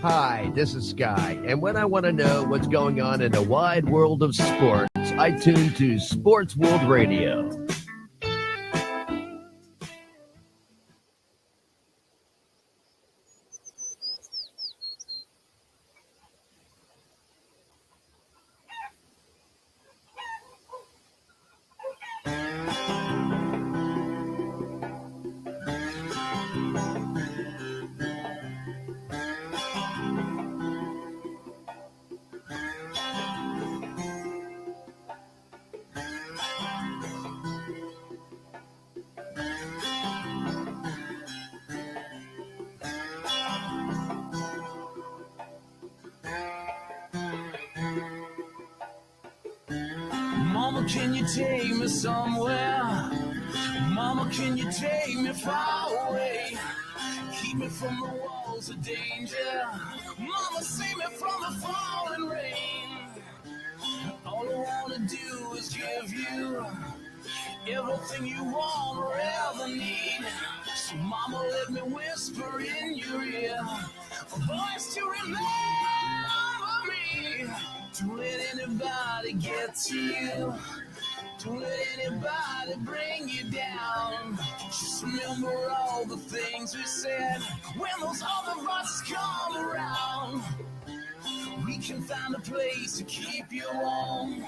Hi, this is Sky, and when I want to know what's going on in the wide world of sports, I tune to Sportsworldradio. Mama, can you take me somewhere? Mama, can you take me far away? Keep me from the walls of danger. Mama, save me from the falling rain. All I wanna do is give you everything you want or ever need. So mama, let me whisper in your ear a voice to remember me. Don't let anybody get to you. Don't let anybody bring you down. Just remember all the things we said when those other voices come around. We can find a place to keep you warm,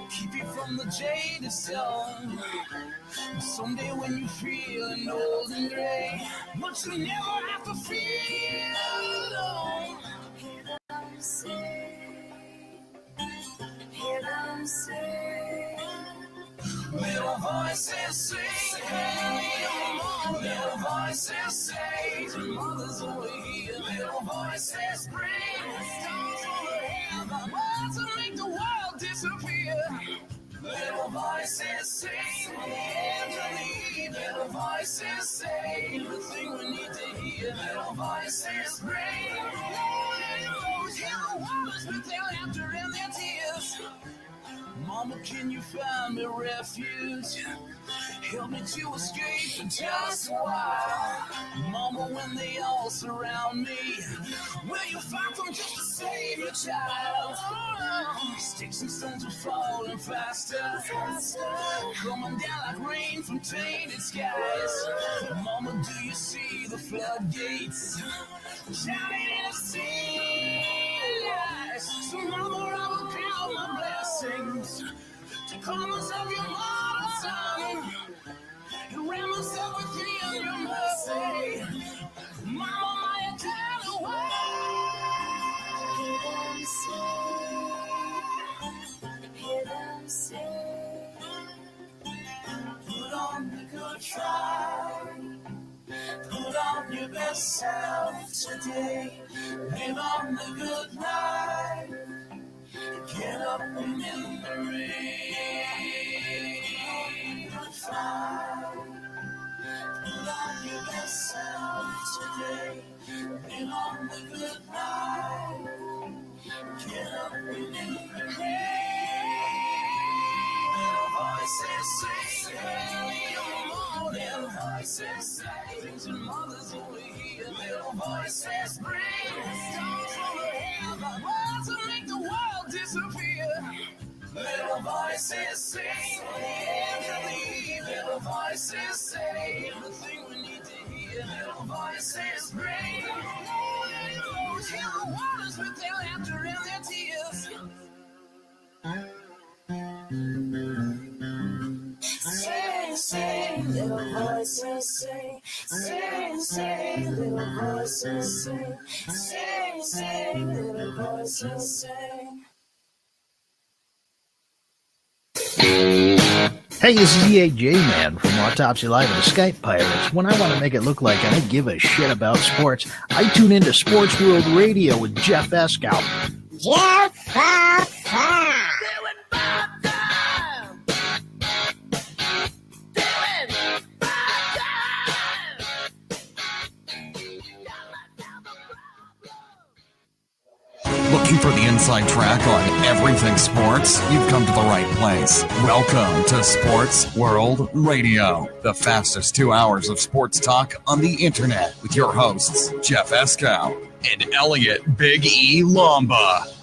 keep you from the jaded sun. Someday when you're feeling old and gray, but you never have to feel alone. Hear them say, hear them say. Little voices sing, hey, little voices say, your mother's over here. Little voices bring stars from the heaven, words to make the world disappear. Little voices sing, Anthony. Little voices say everything we need to hear. Little voices bring hear the waters with their laughter and their tears. Mama, can you find me refuge? Help me to escape for just a while. Mama, when they all surround me, will you fight them just to save your child? Sticks and stones are falling faster, coming down like rain from tainted skies. Mama, do you see the floodgates shining in the sea? So mama, I will count my blessings to call myself your mother, son, and wrap myself within your mercy. Mama, my eternal way. Hear them say, put on the good fight, put on your best self today, live on the good life. Get up and in the rain, good fight. Put on your best self today. Live on the good life. Get up and in the rain. Little voices sing, early in the morning. Little voices say, your mother's over here. Little voices bring stars from the heaven, words to make the world disappear. Little voices sing, Anthony. Little voices say everything we need to hear. Little voices bring hear the waters with their laughter and their tears. Sing, sing, little voices sing. Sing, sing, little voices sing. Sing, sing, little voices sing. Hey, this is EAJ-Man from Autopsy Live and the Skype Pirates. When I want to make it look like I don't give a shit about sports, I tune into Sports World Radio with Jeff Eskow. Jeff Looking for the inside track on everything sports? You've come to the right place. Welcome to Sports World Radio, the fastest 2 hours of sports talk on the internet with your hosts, Jeff Eskow and Elliot Big E Lamba.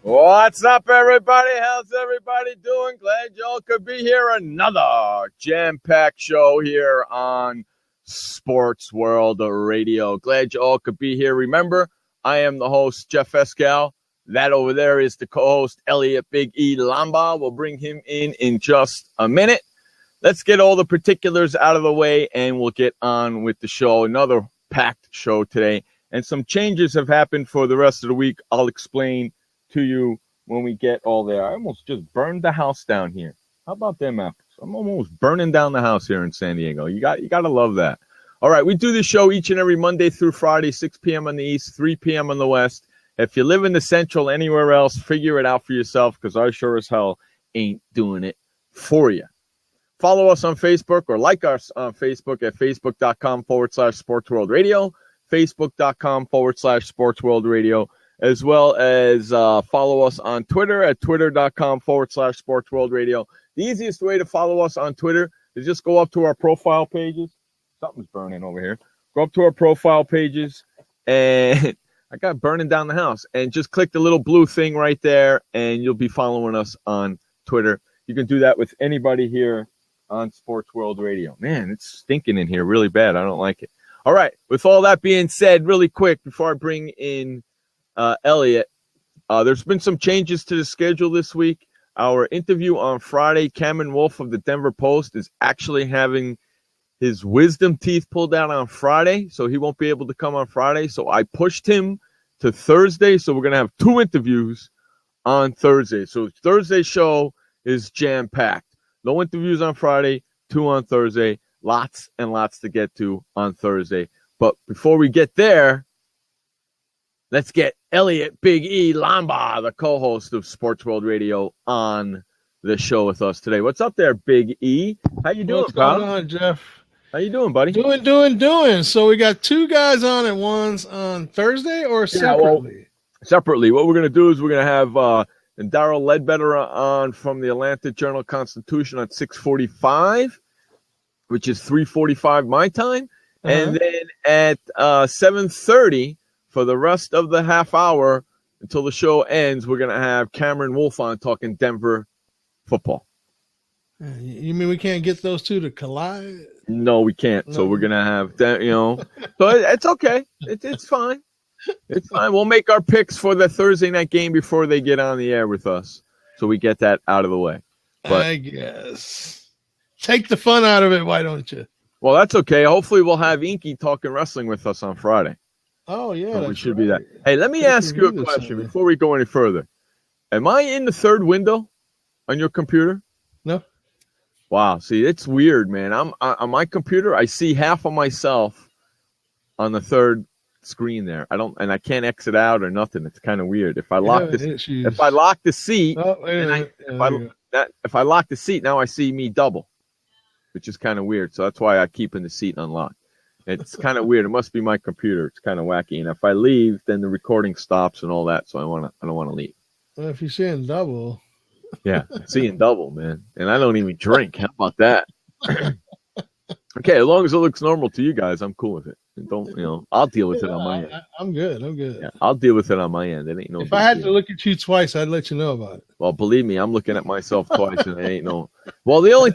What's up, everybody? How's everybody doing? Glad y'all could be here. Another jam-packed show here on Sports World Radio. Glad y'all could be here. Remember, I am the host, Jeff Escal. That over there is the co-host, Elliot Big E Lamba. We'll bring him in just a minute. Let's get all the particulars out of the way, and we'll get on with the show. Another packed show today, and some changes have happened for the rest of the week. I'll explain to you when we get all there. I almost just burned the house down here. How about them apples? I'm almost burning down the house here in San Diego. You got to love that. All right, we do this show each and every Monday through Friday, 6 p.m. on the East, 3 p.m. on the West. If you live in the Central, anywhere else, figure it out for yourself, because I sure as hell ain't doing it for you. Follow us on Facebook or like us on Facebook at facebook.com/sportsworldradio, facebook.com/sportsworldradio. As well as follow us on Twitter at twitter.com/sportsworldradio. The easiest way to follow us on Twitter is just go up to our profile pages. Something's burning over here. Go up to our profile pages, and I got burning down the house. And just click the little blue thing right there, and you'll be following us on Twitter. You can do that with anybody here on Sports World Radio. Man, it's stinking in here really bad. I don't like it. All right, with all that being said, really quick, before I bring in Elliot, there's been some changes to the schedule this week. Our interview on Friday, Cameron Wolf of the Denver Post is actually having his wisdom teeth pulled out on Friday, so he won't be able to come on Friday. So I pushed him to Thursday, so we're going to have 2 interviews on Thursday. So Thursday's show is jam-packed. No interviews on Friday, 2 on Thursday. Lots and lots to get to on Thursday. But before we get there, let's get Elliot Big E Lamba, the co-host of Sports World Radio, on the show with us today. What's up there, Big E? How you doing, pal? What's going on, Jeff? How you doing, buddy? Doing. So we got 2 guys on at once on Thursday or separately? Well, separately. What we're going to do is we're going to have Daryl Ledbetter on from the Atlanta Journal-Constitution at 6:45, which is 3:45 my time. Uh-huh. And then at 7:30, for the rest of the half hour until the show ends, we're going to have Cameron Wolf on talking Denver football. You mean we can't get those 2 to collide? No, we can't. No. So we're going to have that, so it's okay. It's fine. It's fine. We'll make our picks for the Thursday night game before they get on the air with us. So we get that out of the way. But I guess. Take the fun out of it, why don't you? Well, that's okay. Hopefully we'll have Inky talking wrestling with us on Friday. Oh, yeah. So we should be that. Hey, let me ask you a question before we go any further. Am I in the third window on your computer? No. Wow. See, it's weird, man. I'm on my computer. I see half of myself on the third screen there. I can't exit out or nothing. It's kind of weird. If I lock the seat, if I lock the seat, now I see me double, which is kind of weird. So that's why I keep in the seat unlocked. It's kind of weird. It must be my computer. It's kind of wacky. And if I leave, then the recording stops and all that. So I don't want to leave. Well, if you're seeing double. Yeah, seeing double, man. And I don't even drink. How about that? Okay, as long as it looks normal to you guys, I'm cool with it. And don't, I'll deal with it on my end. I'm good. Yeah, I'll deal with it on my end. It ain't no. If I had to look at you twice, I'd let you know about it. Well, believe me, I'm looking at myself twice, and it ain't no. Well, the only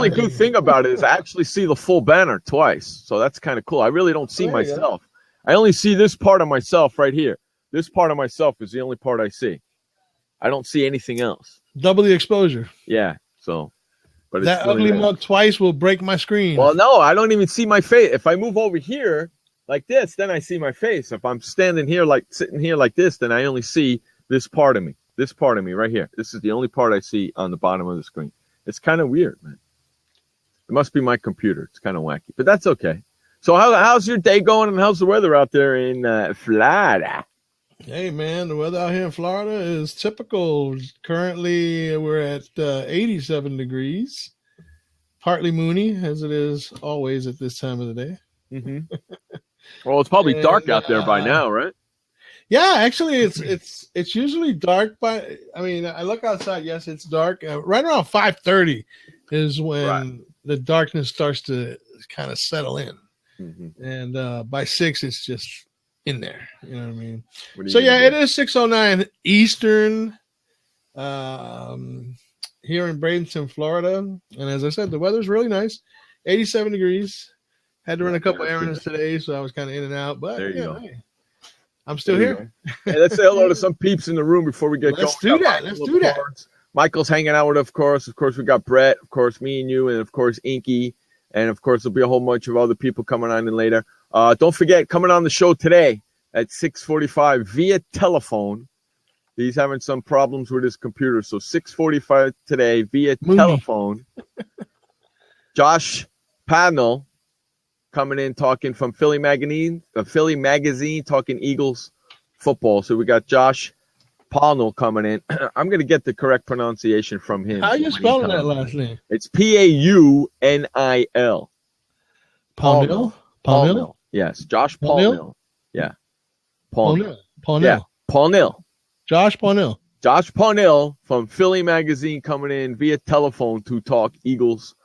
good thing about it is I actually see the full banner twice, so that's kind of cool. I really don't see myself. I only see this part of myself right here. This part of myself is the only part I see. I don't see anything else. Double the exposure. Yeah. So. But that ugly mug twice will break my screen. Well, no, I don't even see my face. If I move over here like this, then I see my face. If I'm standing here, sitting here like this, then I only see this part of me. This part of me right here. This is the only part I see on the bottom of the screen. It's kind of weird, man. It must be my computer. It's kind of wacky, but that's okay. So how's your day going, and how's the weather out there in Florida? Hey, man, the weather out here in Florida is typical. Currently, we're at 87 degrees, partly moony, as it is always at this time of the day. Mm-hmm. Well, it's probably dark out there by now, right? Yeah, actually, it's usually dark. I look outside. Yes, it's dark. Right around 5:30 is when the darkness starts to kind of settle in. And by 6, it's just in there. You know what I mean? So, yeah, it is 6:09 Eastern here in Bradenton, Florida. And as I said, the weather's really nice. 87 degrees. Had to run a couple errands today, so I was kind of in and out. But there you go. Hey, I'm still here. Hey, let's say hello to some peeps in the room before we get going. Let's do that. Michael's hanging out with us, of course. Of course, we got Brett. Of course, me and you. And, of course, Inky. And, of course, there'll be a whole bunch of other people coming on in later. Don't forget, coming on the show today at 6:45 via telephone. He's having some problems with his computer. So 6:45 today via telephone. Josh Paunil coming in talking from Philly Magazine, talking Eagles football. So we got Josh Paunil coming in. I'm going to get the correct pronunciation from him. How are you spelling that last name? It's Paunil. Paunil? Paunil. Yes, Josh Paunil. Yeah. Paunil. Yeah, Paunil. Josh Paunil. Josh Paunil from Philly Magazine coming in via telephone to talk Eagles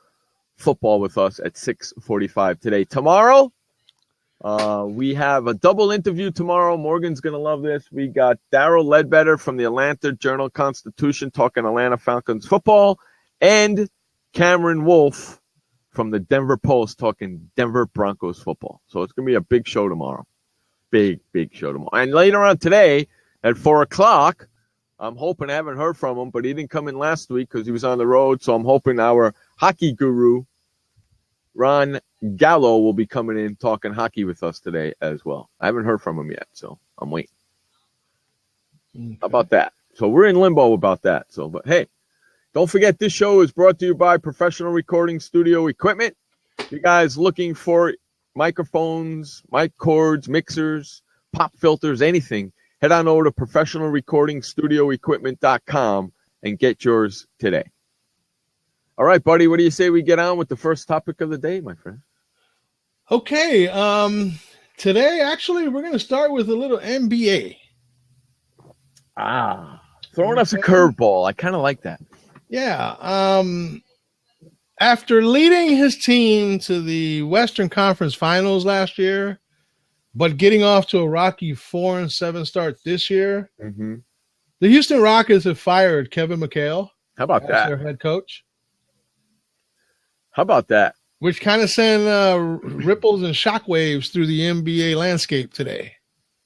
football with us at 6:45 today. Tomorrow, we have a double interview tomorrow. Morgan's going to love this. We got Darryl Ledbetter from the Atlanta Journal-Constitution talking Atlanta Falcons football, and Cameron Wolf from the Denver Post talking Denver Broncos football. So it's going to be a big show tomorrow. Big show tomorrow. And later on today at 4 o'clock, I'm hoping, I haven't heard from him, but he didn't come in last week because he was on the road. So I'm hoping our hockey guru, Ron Gallo, will be coming in talking hockey with us today as well. I haven't heard from him yet, so I'm waiting. Okay. How about that? So we're in limbo about that. So, but hey, don't forget this show is brought to you by Professional Recording Studio Equipment. If you guys looking for microphones, mic cords, mixers, pop filters, anything, head on over to professionalrecordingstudioequipment.com and get yours today. All right, buddy, what do you say we get on with the first topic of the day, my friend? Okay, today, actually, we're going to start with a little NBA. Throwing us a curveball. I kind of like that. Yeah. After leading his team to the Western Conference Finals last year, but getting off to a rocky 4-7 start this year, the Houston Rockets have fired Kevin McHale. How about that? As their head coach. How about that? Which kind of sent ripples and shockwaves through the NBA landscape today.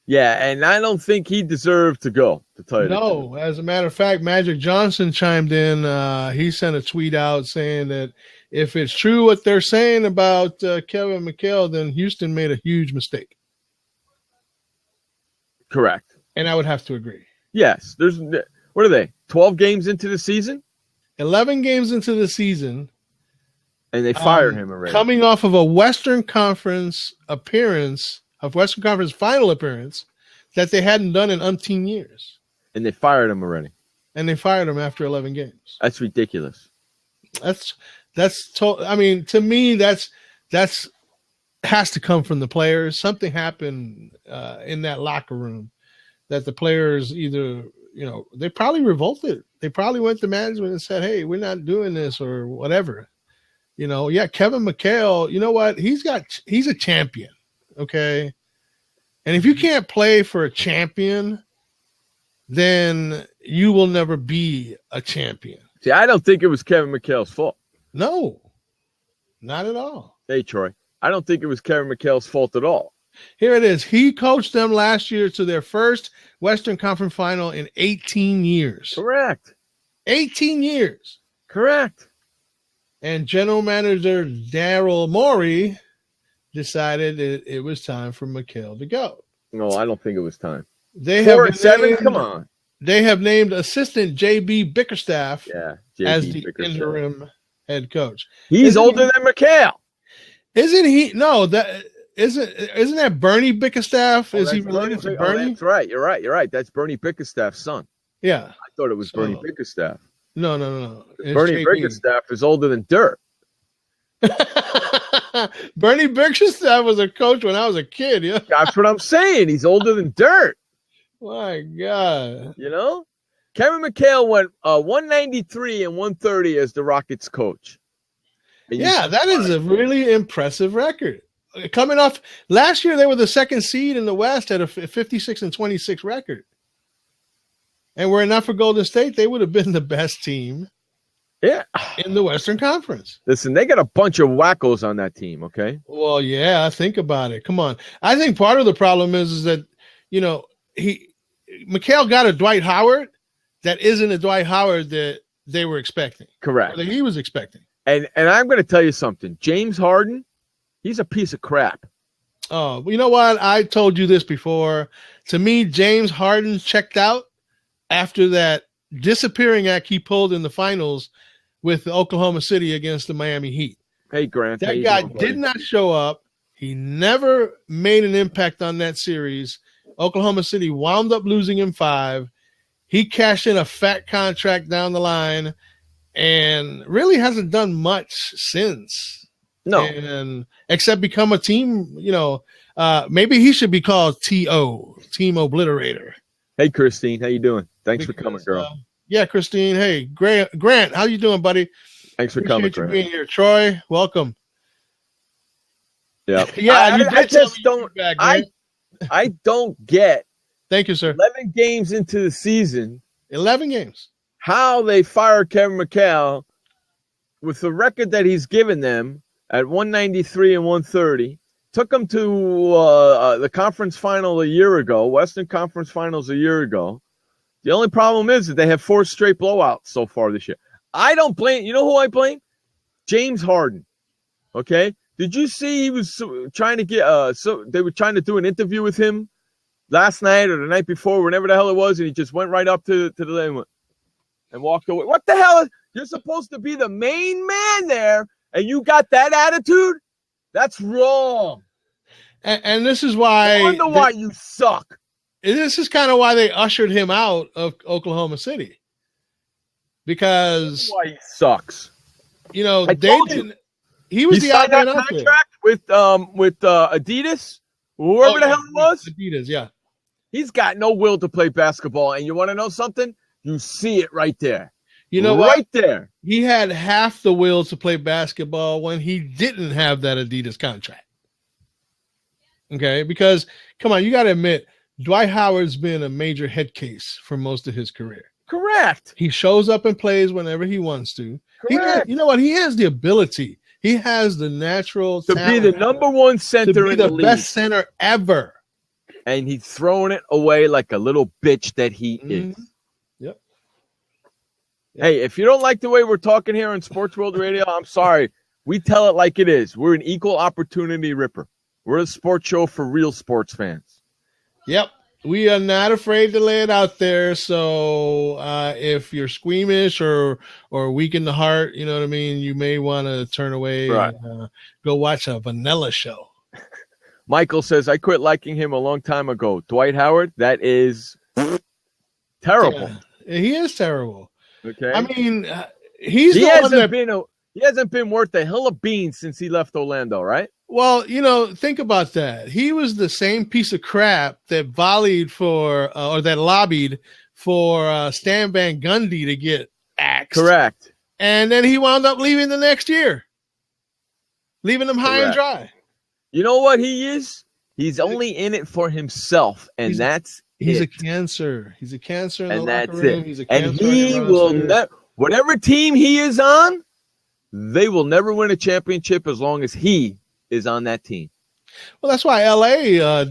Yeah, and I don't think he deserved to go, to tell you the truth. No, as a matter of fact, Magic Johnson chimed in. He sent a tweet out saying that if it's true what they're saying about Kevin McHale, then Houston made a huge mistake. Correct. And I would have to agree. Yes. What are they, 12 games into the season? 11 games into the season. And they fired him already. Coming off of a Western Conference final appearance that they hadn't done in umpteen years. And they fired him already. And they fired him after 11 games. That's ridiculous. I mean, to me, that's has to come from the players. Something happened in that locker room that the players either, they probably revolted. They probably went to management and said, hey, we're not doing this or whatever. Kevin McHale, you know what? He's a champion. Okay. And if you can't play for a champion, then you will never be a champion. See, I don't think it was Kevin McHale's fault. No, not at all. Hey, Troy, I don't think it was Kevin McHale's fault at all. Here it is. He coached them last year to their first Western Conference final in 18 years. Correct. 18 years. Correct. And general manager Daryl Morey decided it was time for McHale to go. No, I don't think it was time. 4-7, come on. They have named assistant J.B. Bickerstaff as the interim head coach. He's older than McHale. Isn't he? No, that isn't that Bernie Bickerstaff? Is he related to Bernie? That's right. You're right. That's Bernie Bickerstaff's son. Yeah. I thought it was Bernie Bickerstaff. No. Bernie Bickerstaff is older than dirt. Bernie Bickerstaff was a coach when I was a kid. Yeah, that's what I'm saying. He's older than dirt. My God. Kevin McHale went 193 and 130 as the Rockets coach. Yeah, that is a really impressive record. coming off last year, they were the second seed in the West at a 56-26 record. And were it not for Golden State, they would have been the best team in the Western Conference. Listen, they got a bunch of wackos on that team, okay? Well, yeah, think about it. Come on. I think part of the problem is that, Mikal got a Dwight Howard that isn't a Dwight Howard that they were expecting. Correct. Or that he was expecting. And I'm going to tell you something. James Harden, he's a piece of crap. Oh, you know what? I told you this before. To me, James Harden checked out after that disappearing act he pulled in the finals with Oklahoma City against the Miami Heat. Hey, Grant. That guy did not show up. He never made an impact on that series. Oklahoma City wound up losing in 5. He cashed in a fat contract down the line and really hasn't done much since. No. And except become a team, maybe he should be called T.O., Team Obliterator. Hey, Christine. How you doing? Thanks for coming, girl. Yeah, Christine. Hey, Grant, how you doing, buddy? Thanks for coming, Grant. Grant. Being here. Troy, welcome. Yeah. Yeah, I just don't. I don't get. Thank you, sir. 11 games into the season. 11 games. How they fired Kevin McHale with the record that he's given them at 193 and 130. Took them to the conference final a year ago, Western Conference Finals a year ago. The only problem is that they have 4 straight blowouts so far this year. I don't blame. You know who I blame? James Harden. Okay. Did you see he was trying to get they were trying to do an interview with him last night or the night before, whenever the hell it was, and he just went right up to the lane and walked away. What the hell? You're supposed to be the main man there, and you got that attitude? That's wrong. And this is why. I wonder why you suck. This is kind of why they ushered him out of Oklahoma City. Because why he sucks. They didn't. He was the signed that contract with Adidas, whoever the hell it was. Adidas, yeah. He's got no will to play basketball, and you want to know something? You see it right there. You know what? Right what? there. He had half the will to play basketball when he didn't have that Adidas contract. Okay, because come on, you got to admit, Dwight Howard's been a major head case for most of his career. Correct. He shows up and plays whenever he wants to. Correct. You know what? He has the ability. He has the natural to be the number one center to be in the league. best center ever. And he's throwing it away like a little bitch that he is. Yep. Hey, if you don't like the way we're talking here on Sports World Radio, I'm sorry. We tell it like it is. We're an equal opportunity ripper. We're a sports show for real sports fans. Yep. We are not afraid to lay it out there. So if you're squeamish or weak in the heart, you know what I mean, you may want to turn away and go watch a vanilla show. Michael says, I quit liking him a long time ago. Dwight Howard, that is terrible. Yeah, he is terrible. Okay. I mean, he hasn't been worth a hill of beans since he left Orlando, right? Well, think about that. He was the same piece of crap that volleyed for or that lobbied for Stan Van Gundy to get axed. Correct. And then he wound up leaving the next year, leaving them high and dry. You know what he is? He's only in it for himself, and he's a cancer. He's a cancer in the locker room. He's a cancer. And he will never, whatever team he is on, they will never win a championship as long as he is on that team. Well, that's why LA,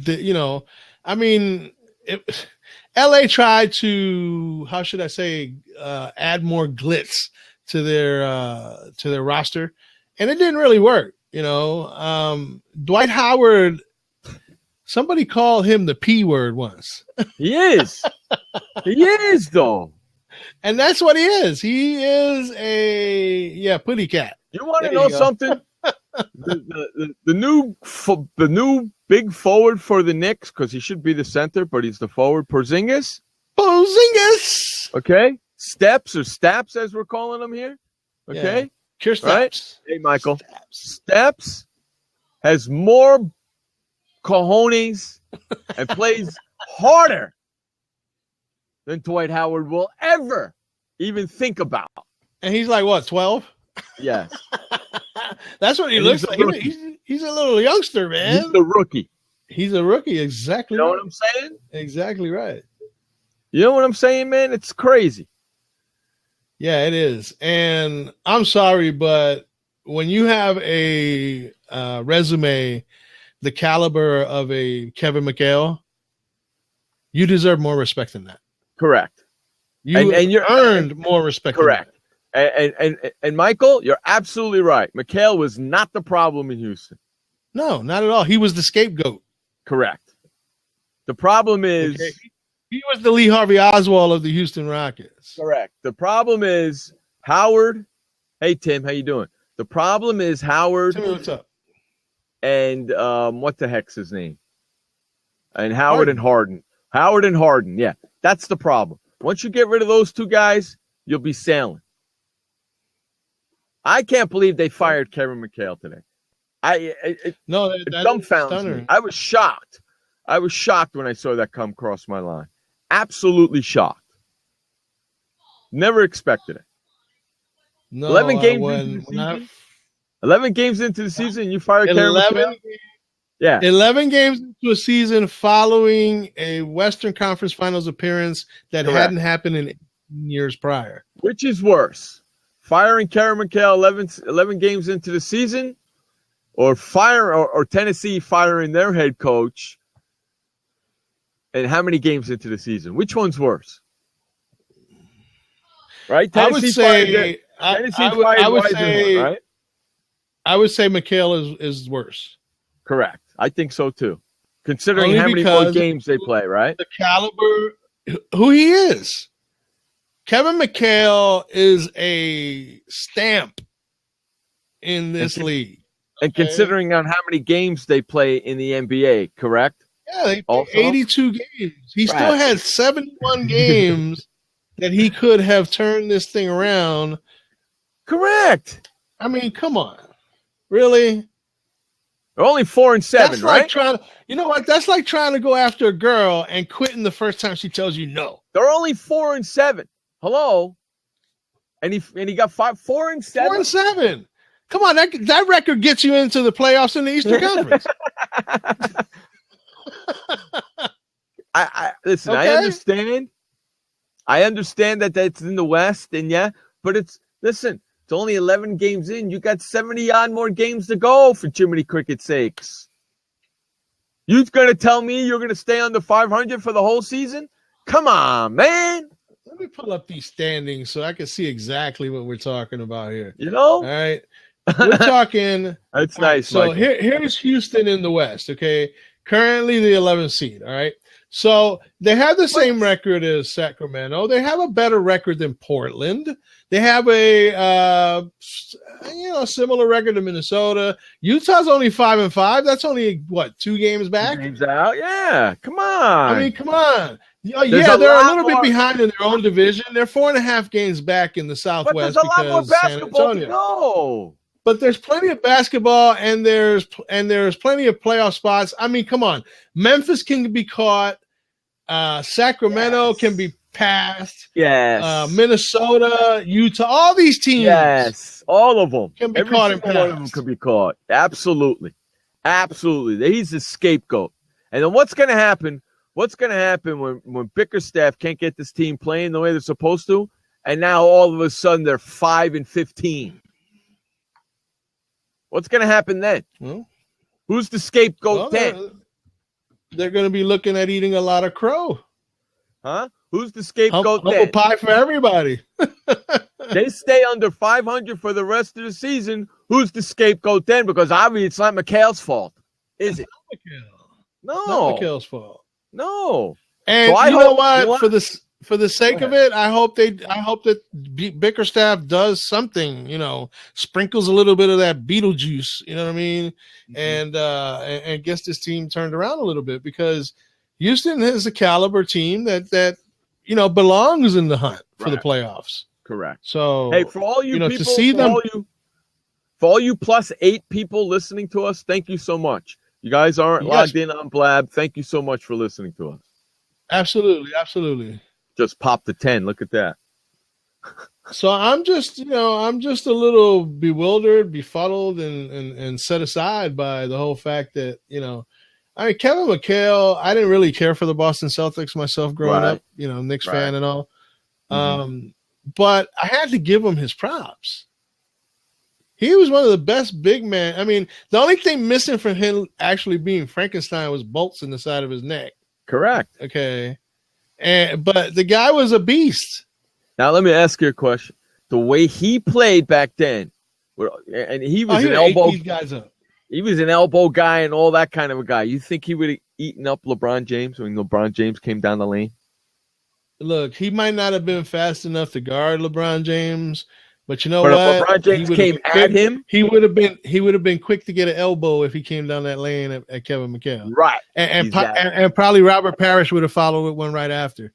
LA tried to, how should I say, add more glitz to their roster, and it didn't really work. Dwight Howard, somebody called him the P word once. He is. He is, though. And that's what he is. He is a putty cat. You want to know something? The new big forward for the Knicks, because he should be the center, but he's the forward. Porzingis. Okay. Steps or Staps, as we're calling him here. Okay. Yeah. Steps. Right? Hey, Michael. Steps has more cojones and plays harder than Dwight Howard will ever even think about. And he's like, what, 12? Yes. That's what he looks like. He's a little youngster, man. He's the rookie. He's a rookie. Exactly. You know right. what I'm saying? Exactly right. You know what I'm saying, man? It's crazy. Yeah, it is. And I'm sorry, but when you have a resume the caliber of a Kevin McHale, you deserve more respect than that. Correct. You and you're earned more respect. Correct. And Michael, you're absolutely right. McHale was not the problem in Houston. No, not at all. He was the scapegoat. Correct. The problem is he was the Lee Harvey Oswald of the Houston Rockets. correct. The problem is Howard. Hey Tim, how you doing? The problem is Howard. Tell me what's up. And what the heck's his name? And Howard and Harden. Howard and Harden. Yeah, that's the problem. Once you get rid of those two guys, you'll be sailing. I can't believe they fired Kevin McHale today. It dumbfounds me. I was shocked. I was shocked when I saw that come across my line. Absolutely shocked. Never expected it. No, 11 games into the season, you fired Kevin McHale? Yeah. 11 games into a season following a Western Conference Finals appearance that hadn't happened in 18 years prior. Which is worse? Firing Kevin McHale 11 games into the season, or Tennessee firing their head coach, and how many games into the season? Which one's worse? Right? Tennessee I would say McHale is worse. Correct. I think so too. Considering how many more games they play, right? The caliber, who he is. Kevin McHale is a stamp in this league. And considering on how many games they play in the NBA, correct? Yeah, they play 82 games. He still had 71 games that he could have turned this thing around. Correct. I mean, come on. Really? They're only 4-7, right? You know what? That's like trying to go after a girl and quitting the first time she tells you no. They're only 4-7. Hello? And he got 4-7? 4-7. Come on, that record gets you into the playoffs in the Eastern Conference. Listen, Okay. I understand that that's in the West, and but it's only 11 games in. You got 70-odd more games to go, for Jiminy Cricket's sakes. You're going to tell me you're going to stay under 500 for the whole season? Come on, man. Let me pull up these standings so I can see exactly what we're talking about here. You know? All right. We're talking. That's nice. So here's Houston in the West, okay? Currently the 11th seed, all right? So they have the same record as Sacramento. They have a better record than Portland. They have a similar record to Minnesota. Utah's only 5-5. That's only 2 games back? 2 games out. Yeah, come on. I mean, come on. Yeah, they're a little bit behind in their own division. They're 4.5 games back in the Southwest. But there's a lot more basketball to go. But there's plenty of basketball, and there's plenty of playoff spots. I mean, come on. Memphis can be caught. Sacramento can be passed. Yes. Minnesota, Utah, all these teams. Yes, all of them can be caught and passed. One of them could be caught. Absolutely. He's the scapegoat. And then what's going to happen? What's going to happen when Bickerstaff can't get this team playing the way they're supposed to, and now all of a sudden they're 5-15? What's going to happen then? Well, who's the scapegoat then? They're going to be looking at eating a lot of crow. Huh? Who's the scapegoat then? Humble pie for everybody. They stay under 500 for the rest of the season. Who's the scapegoat then? Because obviously it's not McHale's fault, is it? No. Not McHale's fault. No. And so you know what? For the sake of it, I hope that Bickerstaff does something, sprinkles a little bit of that Beetlejuice, you know what I mean? Mm-hmm. And gets this team turned around a little bit, because Houston is a caliber team that belongs in the hunt for the playoffs. Correct. So, hey, for all you people, to see for all you +8 people listening to us, thank you so much. You guys aren't logged in on Blab. Thank you so much for listening to us. Absolutely. Just popped the 10. Look at that. So I'm just a little bewildered, befuddled, and set aside by the whole fact that, I mean, Kevin McHale, I didn't really care for the Boston Celtics myself growing up, Knicks fan and all. But I had to give him his props. He was one of the best big men. I mean, the only thing missing from him actually being Frankenstein was bolts in the side of his neck. Correct. Okay. But the guy was a beast. Now, let me ask you a question. The way he played back then, and he was an elbow. These guys up. He was an elbow guy and all that kind of a guy. You think he would have eaten up LeBron James when LeBron James came down the lane? Look, he might not have been fast enough to guard LeBron James, but you know But what? if LeBron James came at him, he would have been quick to get an elbow if he came down that lane at Kevin McHale. right? And Exactly. probably Robert Parrish would have followed with one right after.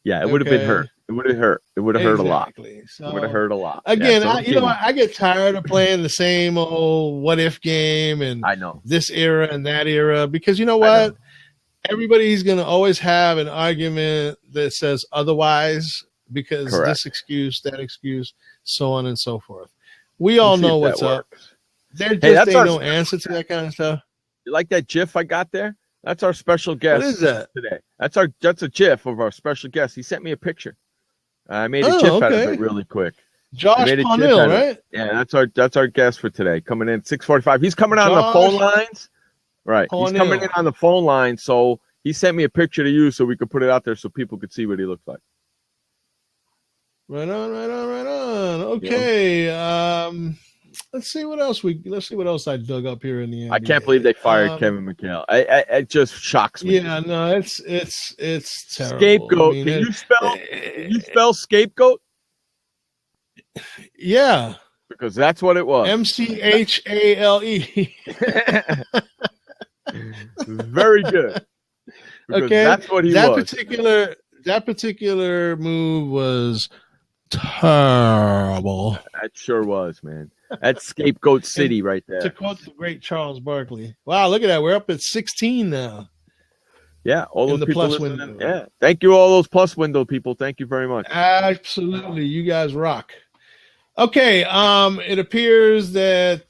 Yeah, it would have been hurt. It would have hurt. It would have hurt a lot. So, It would have hurt a lot. Again, Yeah, so I get tired of playing the same old what if game and I know. this era and that era because you know what? Everybody's going to always have an argument that says otherwise because this excuse, that excuse, so on and so forth. We all know what's up. There just ain't no answer to that kind of stuff. You like that GIF I got there? That's our special guest. What is that? Today? That's a GIF of our special guest. He sent me a picture. I made a GIF out of it really quick. Josh Paunil, right? Yeah, that's our guest for today. Coming in 6:45. He's coming on the phone lines. Right. Paunil. He's coming in on the phone line, so he sent me a picture to you so we could put it out there so people could see what he looks like. Right on. Okay. Let's see what else I dug up here in the end. I can't believe they fired Kevin McHale. It just shocks me. Yeah, no, it's terrible. Scapegoat. I mean, can you spell scapegoat? Yeah. Because that's what it was. MCHALE. Very good. Because okay. That's what he was. That particular move was terrible. That sure was, man. That's Scapegoat City right there. To quote the great Charles Barkley. Wow, look at that. We're up at 16 now. Yeah, all those the people plus listening. window. Yeah, thank you, all those plus window people. Thank you very much. Absolutely, you guys rock. Okay, it appears that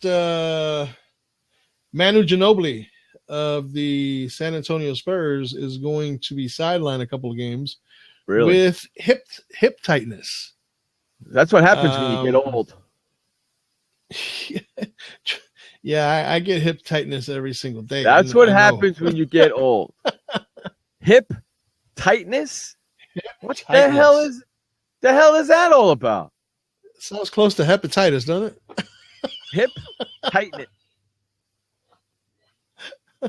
Manu Ginobili of the San Antonio Spurs is going to be sidelined a couple of games with hip tightness. That's what happens when you get old. Yeah, I get hip tightness every single day. That's what happens when you get old. Hip tightness? What the hell is that all about? Sounds close to hepatitis, doesn't it? Hip tightness.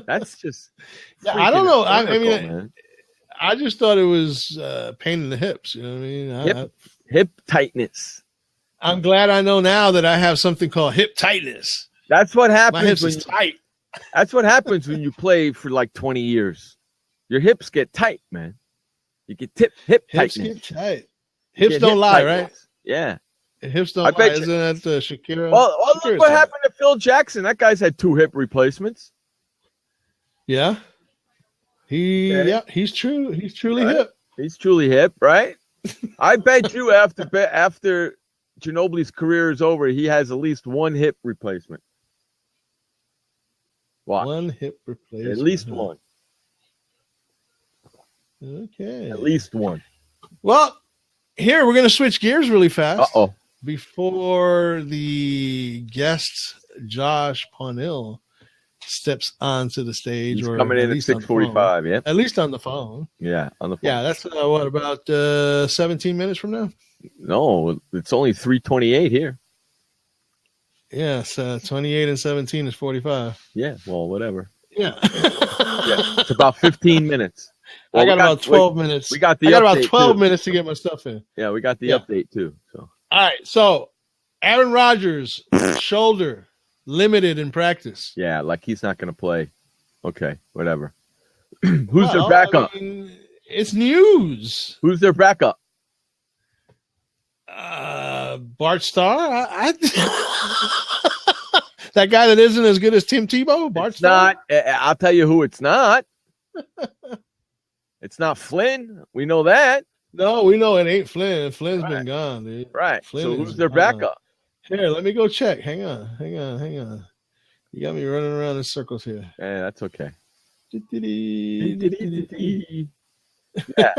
That's just I don't know. I mean, man. I just thought it was pain in the hips. You know what I mean? Hip tightness. I'm glad I know now that I have something called hip tightness. That's what happens. My hips is tight. That's what happens when you play for like 20 years. Your hips get tight, man. You get hip tightness. Hips get tight. Hips don't lie, right? Yeah. Hips don't lie. Isn't that Shakira? Well, look what happened to Phil Jackson. That guy's had 2 hip replacements. Yeah. He's true. He's truly hip. He's truly hip, right? I bet you after Ginobili's career is over, he has at least 1 hip replacement. Watch. 1 hip replacement. At least 1. Okay. At least 1. Well, here we're going to switch gears really fast. Uh-oh. Before the guest, Josh Paunil, steps onto the stage. He's or coming in at 6:45, yeah. At least on the phone. Yeah, on the phone. Yeah, that's about 17 minutes from now? No, it's only 3:28 here. Yes, 28 and 17 is 45. Yeah, well, whatever. Yeah. Yeah, it's about 15 minutes. Well, I got about 12 minutes. We got I got about 12 minutes to get my stuff in. Yeah, we got the update too. So. All right, so Aaron Rodgers, shoulder, limited in practice. Yeah, like he's not going to play. Okay, whatever. Who's their backup? I mean, it's news. Who's their backup? Bart Starr. That guy that isn't as good as Tim Tebow. Bart Starr. Not. I'll tell you who it's not. It's not Flynn. We know that. No, we know it ain't Flynn. Flynn's Right. been gone, dude. Right. Flynn So is who's their gone. backup? Here, let me go check. Hang on. You got me running around in circles here. Yeah, that's okay. Yeah.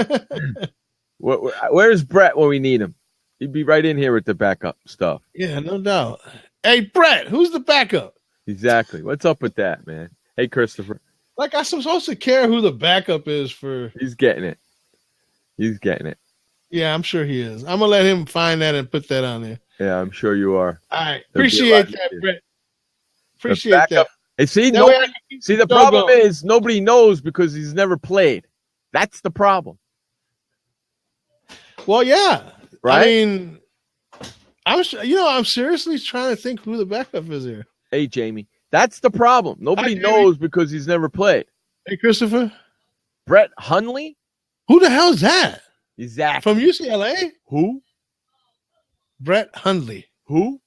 Where's Brett when we need him? He'd be right in here with the backup stuff. Yeah, no doubt. Hey, Brett, who's the backup? Exactly. What's up with that, man? Hey, Christopher. Like, I'm supposed to care who the backup is for. He's getting it. Yeah, I'm sure he is. I'm going to let him find that and put that on there. Yeah, I'm sure you are. All right. There'll be a Appreciate lot that, easier. Brett. The Appreciate backup- that. Hey, see, That way I nobody, can keep see, the show problem going. is nobody knows because he's never played. That's the problem, Well, yeah. right? I mean, I'm seriously trying to think who the backup is here. Hey, Jamie, that's the problem. Nobody Jamie. knows because he's never played. Hey, Christopher, Brett Hundley? who the hell is that? Exactly. From UCLA? Who? Brett Hundley. Who?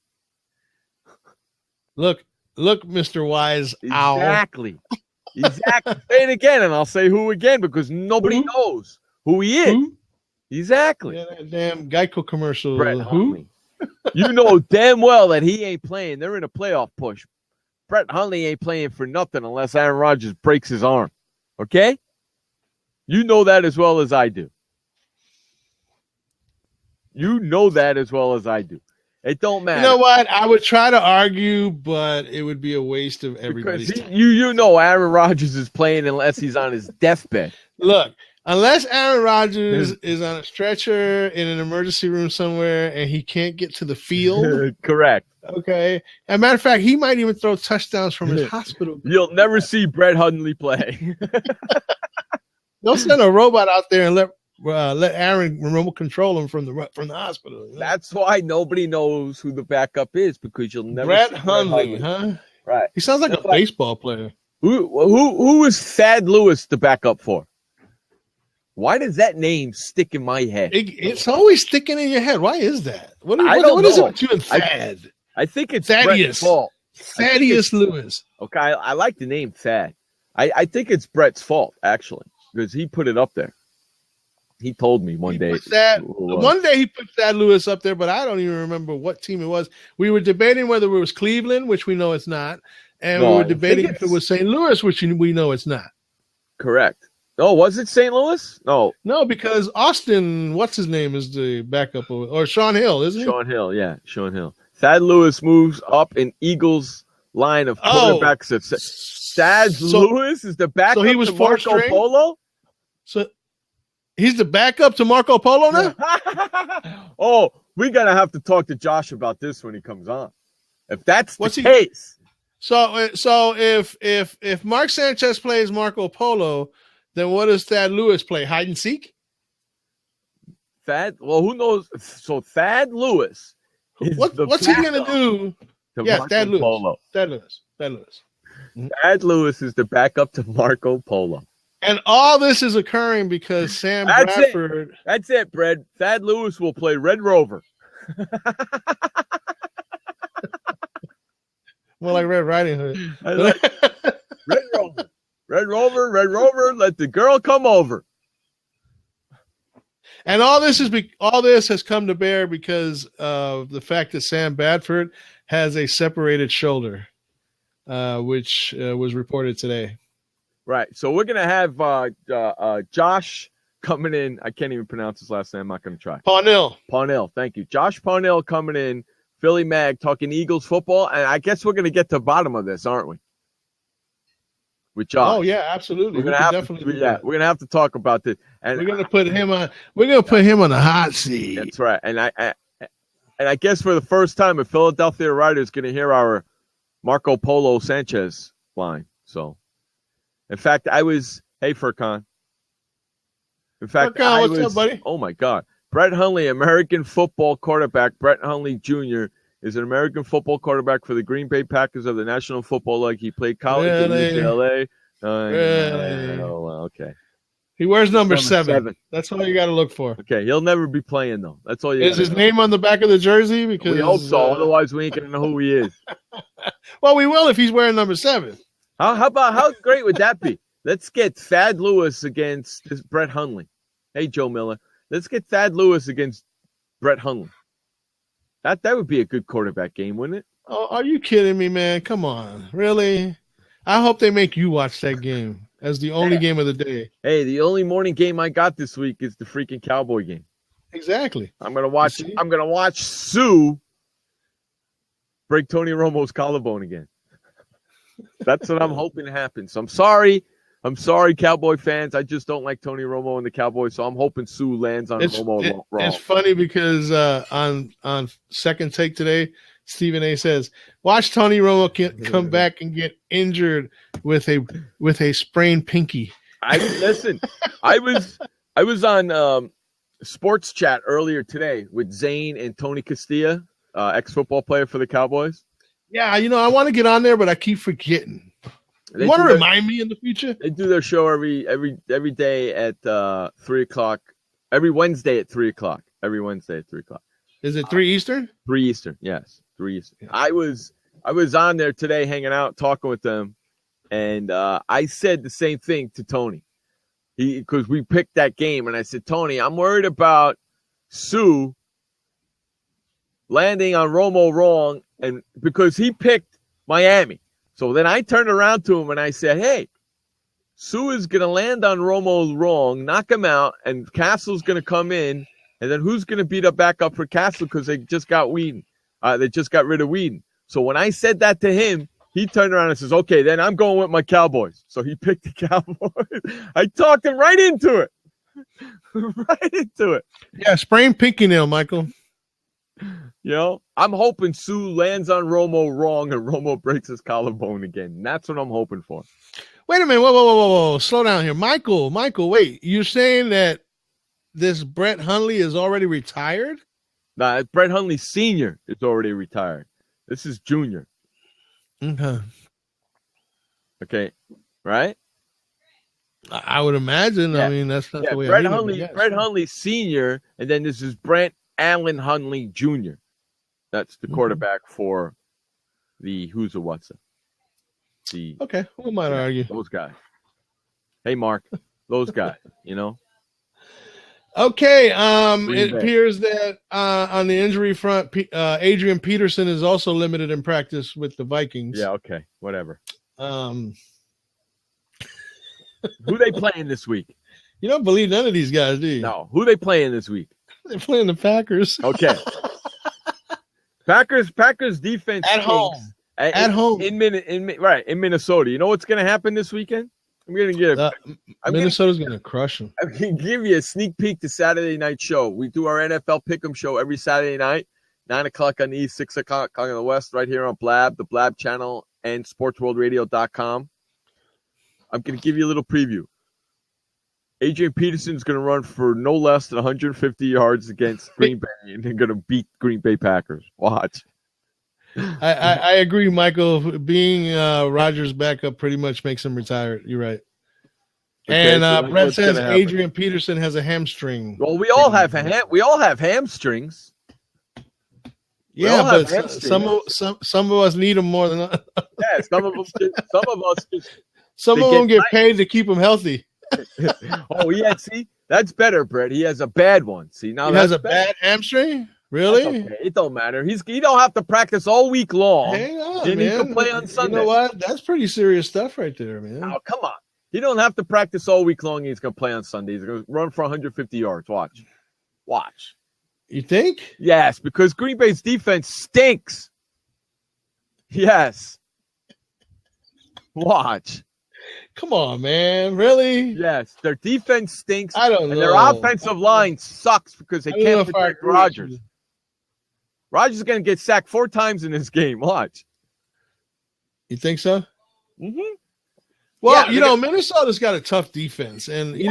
Look, Mr. Wise Owl. Exactly. Exactly. Say it again, and I'll say who again because nobody Who? knows who he is. Who? Exactly. Yeah, that damn Geico commercial. Brett Who? Hundley. You know damn well that he ain't playing. They're in a playoff push. Brett Hundley ain't playing for nothing unless Aaron Rodgers breaks his arm. Okay? You know that as well as I do. You know that as well as I do. It don't matter. You know what? I would try to argue, but it would be a waste of everybody's Because time. you know Aaron Rodgers is playing unless he's on his deathbed. Look, unless Aaron Rodgers is on a stretcher in an emergency room somewhere and he can't get to the field, Correct. okay? As a matter of fact, he might even throw touchdowns from his hospital. You'll never see Brett Hundley play. They'll send a robot out there and let Aaron remote control him from the hospital. You know? That's why nobody knows who the backup is because you'll never Brett see Hundley, huh? Right. He sounds like That's a like- baseball player. Who is Thad Lewis the backup for? Why does that name stick in my head? It's always sticking in your head. Why is that? What I don't is it know. with you and Thad? I think it's Thaddeus. Brett's fault. Thaddeus Lewis. Okay, I like the name Thad. I think it's Brett's fault, actually, because he put it up there. He told me one day. One day he put Thad Lewis up there, but I don't even remember what team it was. We were debating whether it was Cleveland, which we know it's not, and No, we I were debating think if it was St. Louis, which we know it's not. Correct. Oh, was it St. Louis? No. No, because Austin, what's his name, is the backup or Sean Hill, isn't he? Sean Hill, yeah, Sean Hill. Thad Lewis moves up in Eagles' line of quarterbacks. Thad Lewis is the backup So he was to Marco fourth string? Polo? So he's the backup to Marco Polo now? Oh, we're going to have to talk to Josh about this when he comes on. If that's What's the he- case. So if Mark Sanchez plays Marco Polo, then what does Thad Lewis play? Hide and seek? Who knows? So Thad Lewis. What's he going to do? Yes, Thad Lewis. Polo. Thad Lewis. Thad Lewis is the backup to Marco Polo. And all this is occurring because Sam That's Bradford. That's it, Brad. Thad Lewis will play Red Rover. More like Red Riding Hood. I like Red Rover. Red Rover, Red Rover, let the girl come over. And all this has come to bear because of the fact that Sam Bradford has a separated shoulder, which was reported today. Right. So we're going to have Josh coming in. I can't even pronounce his last name. I'm not going to try. Paunil. Thank you. Josh Paunil coming in. Philly Mag talking Eagles football. And I guess we're going to get to the bottom of this, aren't we? With Josh. Oh yeah, absolutely. We're going to have to talk about this. And we're going to put him on. We're going to put him on the hot seat. That's right. And I guess for the first time, a Philadelphia writer is going to hear our Marco Polo Sanchez line. So, in fact, hey, Furkan. In fact, Furkan, what's up, buddy? Oh my God. Brett Hundley, American football quarterback. Brett Hundley Jr. is an American football quarterback for the Green Bay Packers of the National Football League. He played college at UCLA. Oh, well, okay. He wears number 7. That's all you got to look for. Okay, he'll never be playing though. That's all you. Is his name on the back of the jersey? Because we hope so. Otherwise, we ain't gonna know who he is. Well, we will if he's wearing number 7. How great would that be? Let's get Thad Lewis against Brett Hundley. Hey, Joe Miller. Let's get Thad Lewis against Brett Hundley. That would be a good quarterback game, wouldn't it? Oh, are you kidding me, man? Come on. Really? I hope they make you watch that game as the only game of the day. Hey, the only morning game I got this week is the freaking Cowboy game. Exactly. I'm gonna watch Sue break Tony Romo's collarbone again. That's what I'm hoping happens. So I'm sorry, Cowboy fans. I just don't like Tony Romo and the Cowboys, so I'm hoping Sue lands on Romo wrong. It's funny because on Second Take today, Stephen A. says, "Watch Tony Romo come back and get injured with a sprained pinky." I was on Sports Chat earlier today with Zane and Tony Castilla, ex-football player for the Cowboys. Yeah, I want to get on there, but I keep forgetting. You want to remind me in the future? They do their show every day at 3:00. Every Wednesday at 3:00. Every Wednesday at 3:00. Is it 3 Eastern? 3 Eastern, yes. 3 Eastern. Yeah. I was on there today hanging out, talking with them, and I said the same thing to Tony. Because we picked that game, and I said, Tony, I'm worried about Sue landing on Romo wrong, and because he picked Miami. So then I turned around to him and I said, hey, Sue is going to land on Romo wrong, knock him out, and Castle's going to come in, and then who's going to beat up back up for Castle because they just got Whedon. They just got rid of Whedon. So when I said that to him, he turned around and says, okay, then I'm going with my Cowboys. So he picked the Cowboys. I talked him right into it. Right into it. Yeah, sprained pinky nail, Michael. I'm hoping Sue lands on Romo wrong and Romo breaks his collarbone again. That's what I'm hoping for. Wait a minute. Whoa. Slow down here. Michael, wait. You're saying that this Brett Hundley is already retired? Nah, Brett Hundley Sr. is already retired. This is Junior. Okay, right? I would imagine. Yeah. I mean, that's not the way Brett Hundley Sr., and then this is Brent Allen Hundley Jr. That's the quarterback for the who's a what's it. Okay, who might argue? Those guys. Hey, Mark, those guys, Okay, it appears that on the injury front, Adrian Peterson is also limited in practice with the Vikings. Yeah, okay, whatever. Who they playing this week? You don't believe none of these guys, do you? No. Who they playing this week? They're playing the Packers. Okay. Packers defense at home. At home in Minnesota. You know what's going to happen this weekend? I'm going to get Minnesota's going to crush them. I'm going to give you a sneak peek to Saturday night show. We do our NFL Pick'em show every Saturday night, 9 o'clock on the East, 6 o'clock on the West, right here on Blab, the Blab channel, and sportsworldradio.com. I'm going to give you a little preview. Adrian Peterson's going to run for no less than 150 yards against Green Bay, and they're going to beat Green Bay Packers. Watch. I agree, Michael. Being Rodgers' backup pretty much makes him retired. You're right. Okay, and Brett says Adrian Peterson has a hamstring. Well, we all have hamstrings. Yeah, but some of us need them more than others. Yeah, some of them get paid to keep them healthy. Oh, yeah. See, that's better, Brett. He has a bad one. See, now he has a bad hamstring. Really? Okay. It don't matter. He don't have to practice all week long. Hang on, then man. He can play on Sunday. You know what? That's pretty serious stuff right there, man. Oh, come on. He don't have to practice all week long. He's going to play on Sunday. He's going to run for 150 yards. Watch. You think? Yes, because Green Bay's defense stinks. Yes. Watch. Come on, man. Really? Yes. Their defense stinks. I don't know. And their offensive line sucks because they can't protect Rodgers. Rodgers is going to get sacked 4 times in this game. Watch. You think so? Mm-hmm. Well, yeah, Minnesota's got a tough defense. And, do you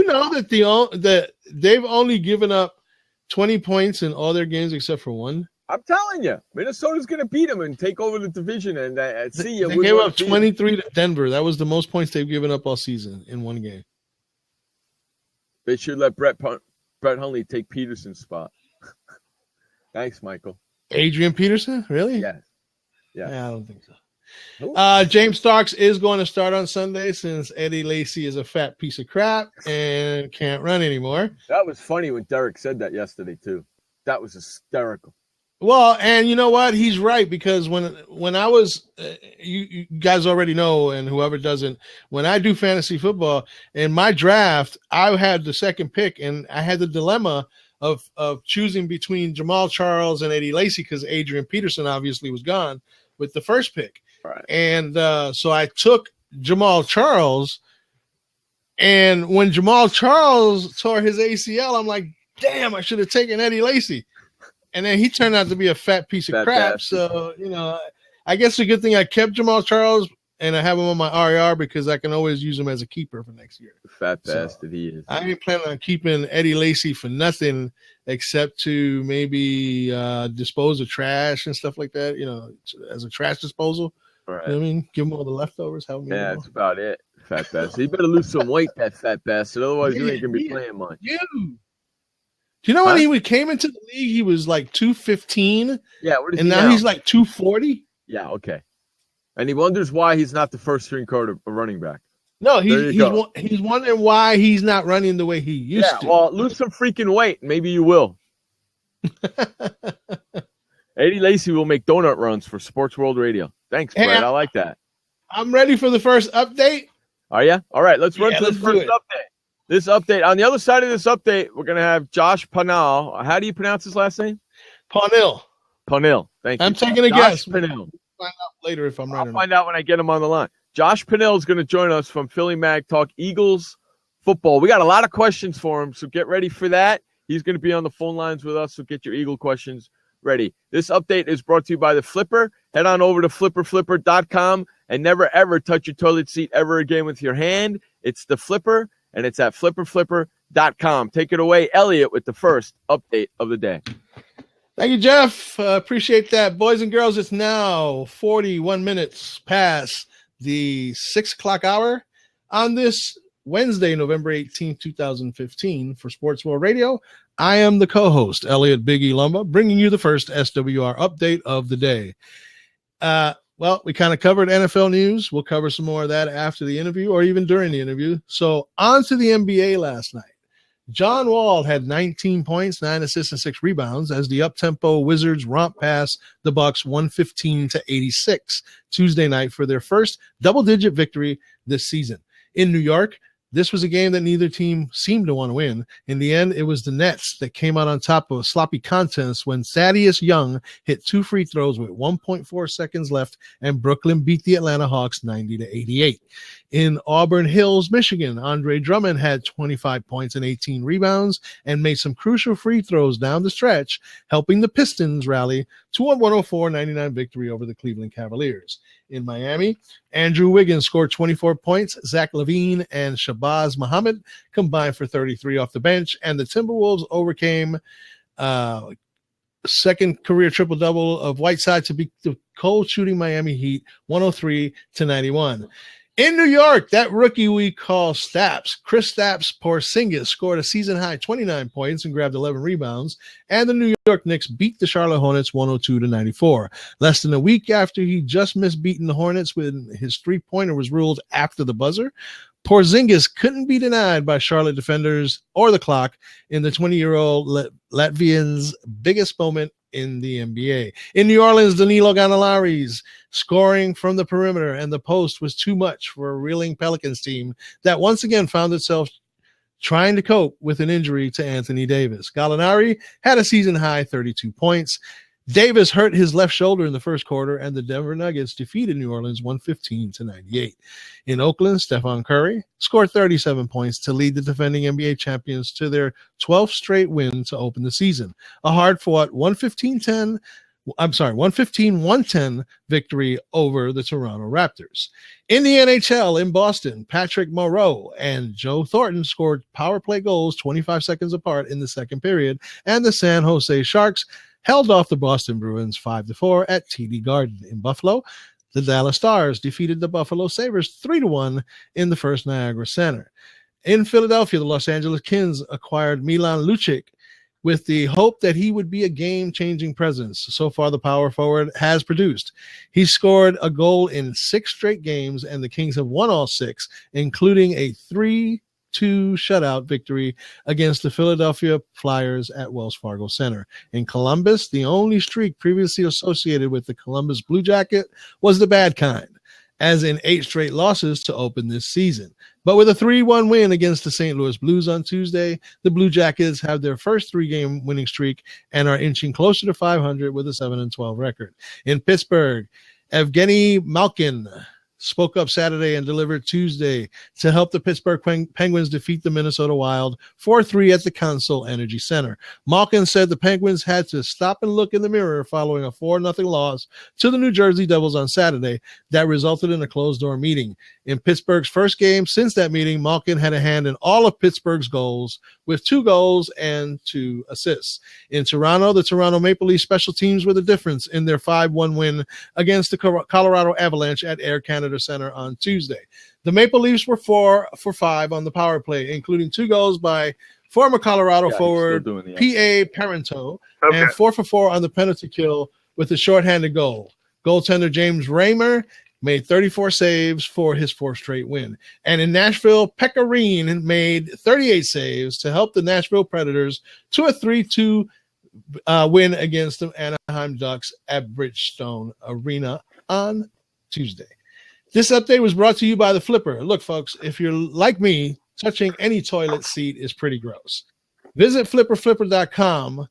know that they've only given up 20 points in all their games except for one? I'm telling you, Minnesota's going to beat them and take over the division. And see you. They gave up 23 to Denver. That was the most points they've given up all season in one game. They should let Brett Hundley take Peterson's spot. Thanks, Michael. Adrian Peterson? Really? Yes. Yeah. I don't think so. James Starks is going to start on Sunday since Eddie Lacy is a fat piece of crap and can't run anymore. That was funny when Derek said that yesterday too. That was hysterical. Well, and you know what? He's right, because when I was, you guys already know, and whoever doesn't, when I do fantasy football, in my draft, I had the second pick, and I had the dilemma of choosing between Jamal Charles and Eddie Lacy, because Adrian Peterson obviously was gone with the first pick. Right. And so I took Jamal Charles, and when Jamal Charles tore his ACL, I'm like, damn, I should have taken Eddie Lacy. And then he turned out to be a fat piece of crap. Bastard. So, you know, I guess the good thing I kept Jamal Charles and I have him on my RER because I can always use him as a keeper for next year. Fat bastard he is. I ain't planning on keeping Eddie Lacy for nothing except to maybe dispose of trash and stuff like that, you know, as a trash disposal. Right. You know what I mean? Give him all the leftovers. Yeah, that's about it. Fat bastard. He better lose some weight, that fat bastard. Otherwise, you ain't going to be playing much. Do you know when he came into the league, he was like 215? Yeah, and now he's like 240? Yeah, okay. And he wonders why he's not the first string running back. No, he's wondering why he's not running the way he used to. Well, lose some freaking weight. Maybe you will. Eddie Lacy will make donut runs for Sportsworldradio. Thanks, Brad. I like that. I'm ready for the first update. Are you? All right, let's run to the first update. This update, on the other side of this update, we're going to have Josh Paunil. How do you pronounce his last name? Paunil. Paunil. Thank you. I'm taking a guess. Paunil. Find out later if I'm right. I'll find out when I get him on the line. Josh Paunil is going to join us from Philly Mag Talk Eagles football. We got a lot of questions for him, so get ready for that. He's going to be on the phone lines with us, so get your Eagle questions ready. This update is brought to you by The Flipper. Head on over to flipperflipper.com and never, ever touch your toilet seat ever again with your hand. It's The Flipper, and it's at flipperflipper.com. Take it away, Elliot, with the first update of the day. Thank you, Jeff. Appreciate that. Boys and girls, it's now 41 minutes past the 6 o'clock hour on this Wednesday, November 18, 2015, for Sports World Radio. I am the co-host, Elliot Biggie Lumba, bringing you the first SWR update of the day. Well, we kind of covered NFL news. We'll cover some more of that after the interview or even during the interview. So on to the NBA last night. John Wall had 19 points, 9 assists, and 6 rebounds as the up-tempo Wizards romp past the Bucks 115-86 Tuesday night for their first double-digit victory this season. In New York, this was a game that neither team seemed to want to win. In the end, it was the Nets that came out on top of a sloppy contest when Thaddeus Young hit 2 free throws with 1.4 seconds left, and Brooklyn beat the Atlanta Hawks 90-88. In Auburn Hills, Michigan, Andre Drummond had 25 points and 18 rebounds and made some crucial free throws down the stretch, helping the Pistons rally to a 104-99 victory over the Cleveland Cavaliers. In Miami, Andrew Wiggins scored 24 points. Zach LaVine and Shabazz Muhammad combined for 33 off the bench, and the Timberwolves overcame second career triple-double of Whiteside to beat the cold shooting Miami Heat 103-91. In New York, that rookie we call Staps, Kristaps Porzingis, scored a season-high 29 points and grabbed 11 rebounds, and the New York Knicks beat the Charlotte Hornets 102-94. Less than a week after he just missed beating the Hornets when his three-pointer was ruled after the buzzer, Porzingis couldn't be denied by Charlotte defenders or the clock in the 20-year-old Latvian's biggest moment in the NBA. In New Orleans, Danilo Gallinari's scoring from the perimeter and the post was too much for a reeling Pelicans team that once again found itself trying to cope with an injury to Anthony Davis. Gallinari had a season-high 32 points. Davis hurt his left shoulder in the first quarter, and the Denver Nuggets defeated New Orleans 115-98. In Oakland, Stephon Curry scored 37 points to lead the defending NBA champions to their 12th straight win to open the season. A hard-fought 115-110 victory over the Toronto Raptors. In the NHL in Boston, Patrick Moreau and Joe Thornton scored power play goals 25 seconds apart in the second period, and the San Jose Sharks held off the Boston Bruins 5-4 at TD Garden. In Buffalo, the Dallas Stars defeated the Buffalo Sabres 3-1 in the First Niagara Center. In Philadelphia, the Los Angeles Kings acquired Milan Lucic with the hope that he would be a game-changing presence. So far, the power forward has produced. He scored a goal in 6 straight games, and the Kings have won all 6, including a 3-2 shutout victory against the Philadelphia Flyers at Wells Fargo Center. In Columbus, the only streak previously associated with the Columbus Blue Jacket was the bad kind, as in 8 straight losses to open this season. But with a 3-1 win against the St. Louis Blues on Tuesday, the Blue Jackets have their first 3-game winning streak and are inching closer to 500 with a 7-12 record. In Pittsburgh, Evgeny Malkin spoke up Saturday and delivered Tuesday to help the Pittsburgh Penguins defeat the Minnesota Wild 4-3 at the Consol Energy Center. Malkin said the Penguins had to stop and look in the mirror following a 4-0 loss to the New Jersey Devils on Saturday that resulted in a closed-door meeting. In Pittsburgh's first game since that meeting, Malkin had a hand in all of Pittsburgh's goals with 2 goals and 2 assists. In Toronto, the Toronto Maple Leafs special teams were the difference in their 5-1 win against the Colorado Avalanche at Air Canada Center on Tuesday. The Maple Leafs were 4 for 5 on the power play, including 2 goals by former Colorado forward P.A. Parento and 4 for 4 on the penalty kill with a shorthanded goal. Goaltender James Reimer made 34 saves for his 4th straight win. And in Nashville, Pecorine made 38 saves to help the Nashville Predators to a 3-2 win against the Anaheim Ducks at Bridgestone Arena on Tuesday. This update was brought to you by the Flipper. Look, folks, if you're like me, touching any toilet seat is pretty gross. Visit flipperflipper.com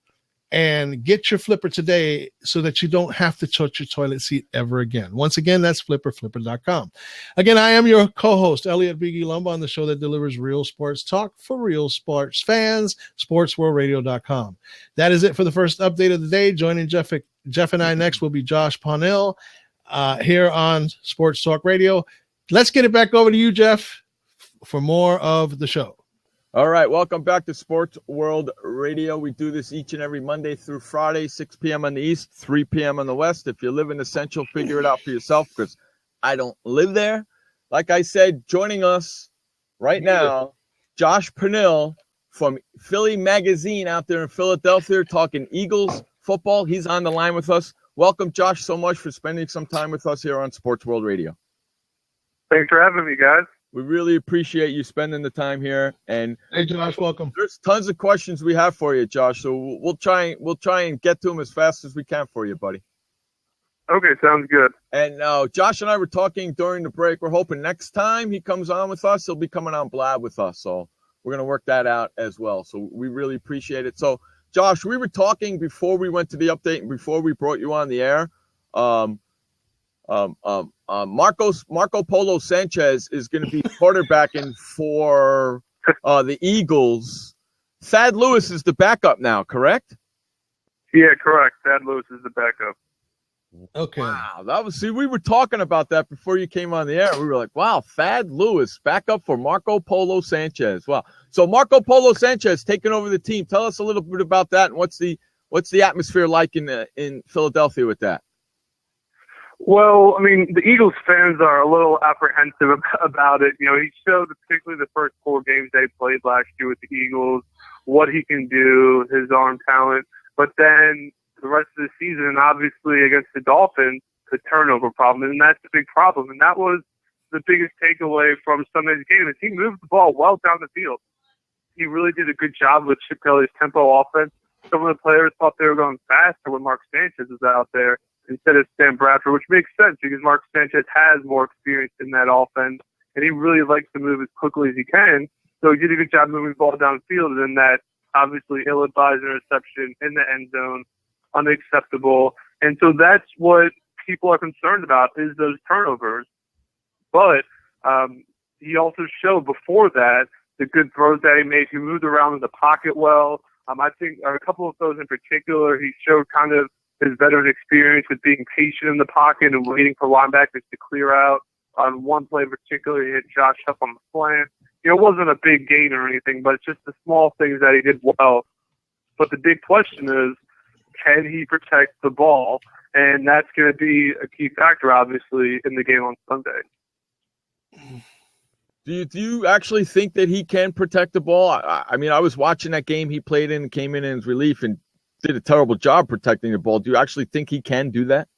and get your Flipper today so that you don't have to touch your toilet seat ever again. Once again, that's flipperflipper.com. Again, I am your co-host, Elliot Biggie Lumba, on the show that delivers real sports talk for real sports fans, sportsworldradio.com. That is it for the first update of the day. Joining Jeff and I next will be Josh Paunil, here on Sports Talk Radio. Let's get it back over to you, Jeff, for more of the show. All right, welcome back to Sports World Radio. We do this each and every Monday through Friday, 6 p.m. on the East, 3 p.m. on the West. If you live in the Central, figure it out for yourself because I don't live there. Like I said, joining us right now, Josh Paunil from Philly Magazine out there in Philadelphia, talking Eagles football. He's on the line with us. Welcome, Josh, so much for spending some time with us here on Sports World Radio. Thanks for having me, guys. We really appreciate you spending the time here. And hey, Josh, welcome. There's tons of questions we have for you, Josh. So we'll try and get to them as fast as we can for you, buddy. Okay, sounds good. And Josh and I were talking during the break. We're hoping next time he comes on with us, he'll be coming on Blab with us. So we're going to work that out as well. So we really appreciate it. So, Josh, we were talking before we went to the update and before we brought you on the air. Marco Polo Sanchez is going to be quarterbacking for the Eagles. Thad Lewis is the backup now, correct? Yeah, correct. Thad Lewis is the backup. Okay. Wow, we were talking about that before you came on the air. We were like, wow, Thad Lewis, backup for Marco Polo Sanchez. Wow. So Marco Polo Sanchez taking over the team. Tell us a little bit about that and what's the atmosphere like in Philadelphia with that? Well, I mean, the Eagles fans are a little apprehensive about it. You know, he showed, particularly the first 4 games they played last year with the Eagles, what he can do, his arm talent. But then the rest of the season, obviously, against the Dolphins, the turnover problem, and that's a big problem. And that was the biggest takeaway from Sunday's game, is he moved the ball well down the field. He really did a good job with Chip Kelly's tempo offense. Some of the players thought they were going faster when Mark Sanchez was out there instead of Sam Bradford, which makes sense because Mark Sanchez has more experience in that offense, and he really likes to move as quickly as he can. So he did a good job moving the ball downfield, and that obviously ill-advised interception in the end zone, unacceptable. And so that's what people are concerned about, is those turnovers. But he also showed before that the good throws that he made. He moved around in the pocket well. I think a couple of throws in particular, he showed kind of his veteran experience with being patient in the pocket and waiting for linebackers to clear out. On one play in particular, he hit Josh up on the slant. You know, it wasn't a big gain or anything, but it's just the small things that he did well. But the big question is, can he protect the ball? And that's going to be a key factor, obviously, in the game on Sunday. Do you actually think that he can protect the ball? I mean, I was watching that game he played in and came in as relief and did a terrible job protecting the ball. Do you actually think he can do that?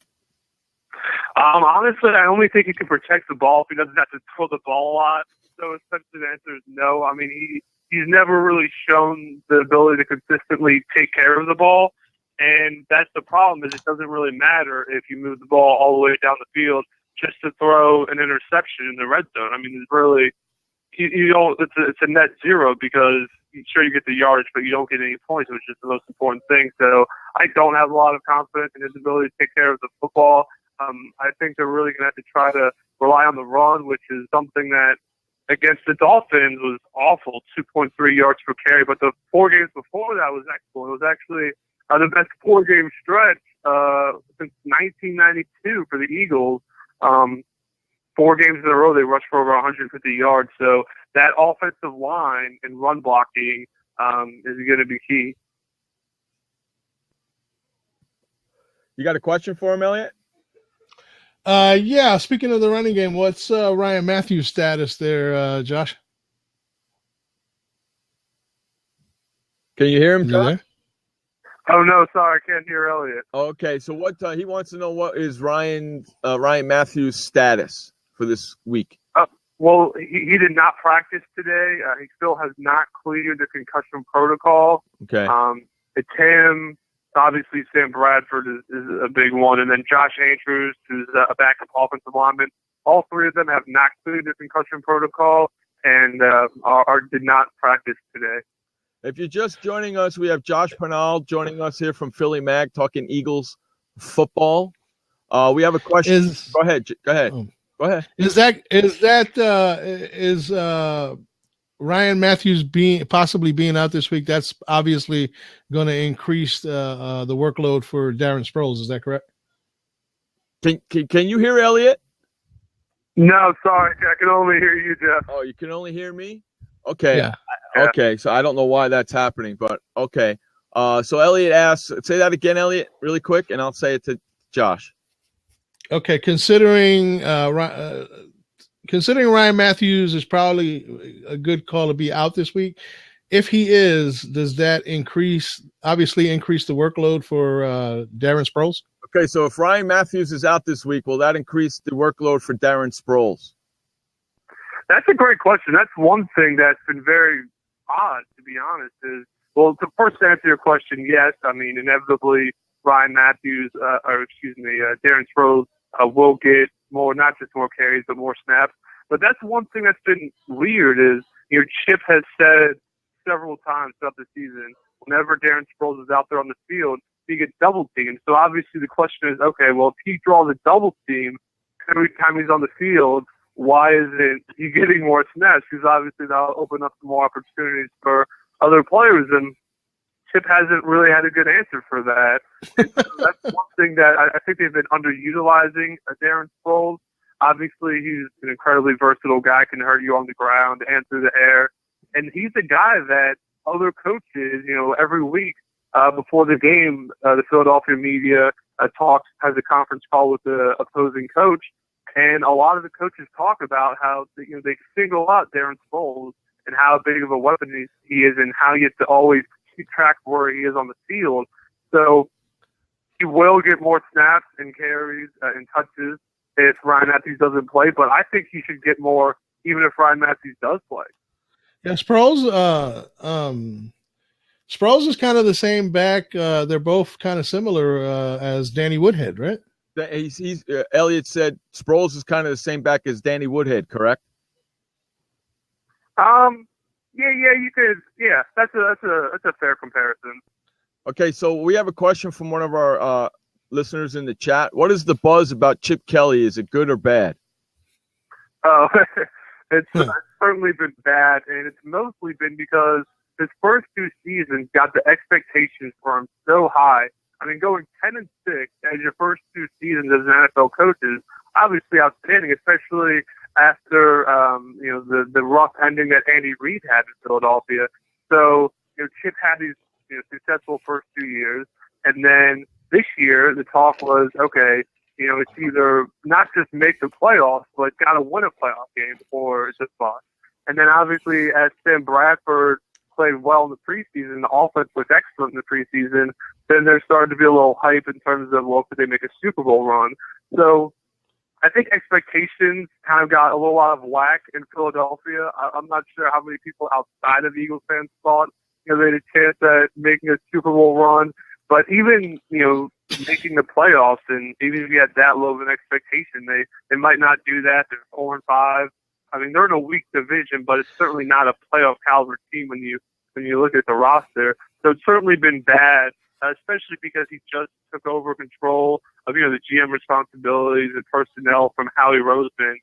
Honestly, I only think he can protect the ball if he doesn't have to throw the ball a lot. So essentially the answer is no. I mean, he's never really shown the ability to consistently take care of the ball. And that's the problem, is it doesn't really matter if you move the ball all the way down the field just to throw an interception in the red zone. I mean, it's really, you don't, it's a net zero, because sure, you get the yardage, but you don't get any points, which is the most important thing. So I don't have a lot of confidence in his ability to take care of the football. I think they're really going to have to try to rely on the run, which is something that against the Dolphins was awful, 2.3 yards per carry. But the 4 games before that was excellent. It was actually the best 4-game stretch since 1992 for the Eagles. 4 games in a row, they rushed for over 150 yards. So that offensive line and run blocking is going to be key. You got a question for him, Elliot? Yeah, speaking of the running game, what's Ryan Matthews' status there, Josh? Can you hear him, Josh? Oh, no, sorry, I can't hear Elliot. Okay, so what he wants to know, what is Ryan Matthews' status for this week? Well, he did not practice today. He still has not cleared the concussion protocol. Okay. It's him. Obviously, Sam Bradford is a big one, and then Josh Andrews, who's a backup offensive lineman. All 3 of them have not cleared the concussion protocol and did not practice today. If you're just joining us, we have Josh Paunil joining us here from Philly Mag, talking Eagles football. We have a question. Go ahead. Go ahead. Is Ryan Matthews possibly being out this week? That's obviously going to increase the workload for Darren Sproles. Is that correct? Can you hear Elliot? No, sorry. I can only hear you, Jeff. Oh, you can only hear me? Okay. Yeah. Okay. So I don't know why that's happening, but okay. So Elliot asks, say that again, Elliot, really quick, and I'll say it to Josh. Okay. Considering Ryan Matthews is probably a good call to be out this week, if he is, does that increase the workload for Darren Sproles? Okay, so if Ryan Matthews is out this week, will that increase the workload for Darren Sproles? That's a great question. That's one thing that's been very odd, to be honest, is, well, to first answer your question, yes. I mean, inevitably, Ryan Matthews, Darren Sproles will get more, not just more carries, but more snaps. But that's one thing that's been weird is, Chip has said several times throughout the season, whenever Darren Sproles is out there on the field, he gets double teamed. So obviously the question is, okay, well, if he draws a double team every time he's on the field, why isn't he getting more snaps? Because obviously that'll open up some more opportunities for other players. And Chip hasn't really had a good answer for that. So that's one thing that I think they've been underutilizing Darren Sproles. Obviously, he's an incredibly versatile guy, can hurt you on the ground and through the air. And he's a guy that other coaches, every week before the game, the Philadelphia media has a conference call with the opposing coach. And a lot of the coaches talk about how they single out Darren Sproles and how big of a weapon he is and how you have to always keep track of where he is on the field. So he will get more snaps and carries and touches if Ryan Matthews doesn't play, but I think he should get more even if Ryan Matthews does play. Yeah, Sproles is kind of the same back. They're both kind of similar as Danny Woodhead, right? Elliot said Sproles is kind of the same back as Danny Woodhead, correct? Yeah, you could. Yeah, that's a fair comparison. Okay, so we have a question from one of our listeners in the chat. What is the buzz about Chip Kelly? Is it good or bad? Oh, it's certainly been bad, and it's mostly been because his first 2 seasons got the expectations for him so high. I mean, going 10-6 as your first 2 seasons as an NFL coach is obviously outstanding, especially after the rough ending that Andy Reid had in Philadelphia. So Chip had these successful first 2 years, and then this year the talk was, okay, it's either not just make the playoffs, but got to win a playoff game or it's just bust. And then obviously as Sam Bradford played well in the preseason, the offense was excellent in the preseason, then there started to be a little hype in terms of, well, could they make a Super Bowl run? So I think expectations kind of got a little out of whack in Philadelphia. I'm not sure how many people outside of Eagles fans thought, they had a chance at making a Super Bowl run. But even, making the playoffs, and even if you had that low of an expectation, they might not do that. They're 4-5. I mean, they're in a weak division, but it's certainly not a playoff caliber team when you look at the roster. So it's certainly been bad, especially because he just took over control of, the GM responsibilities and personnel from Howie Roseman.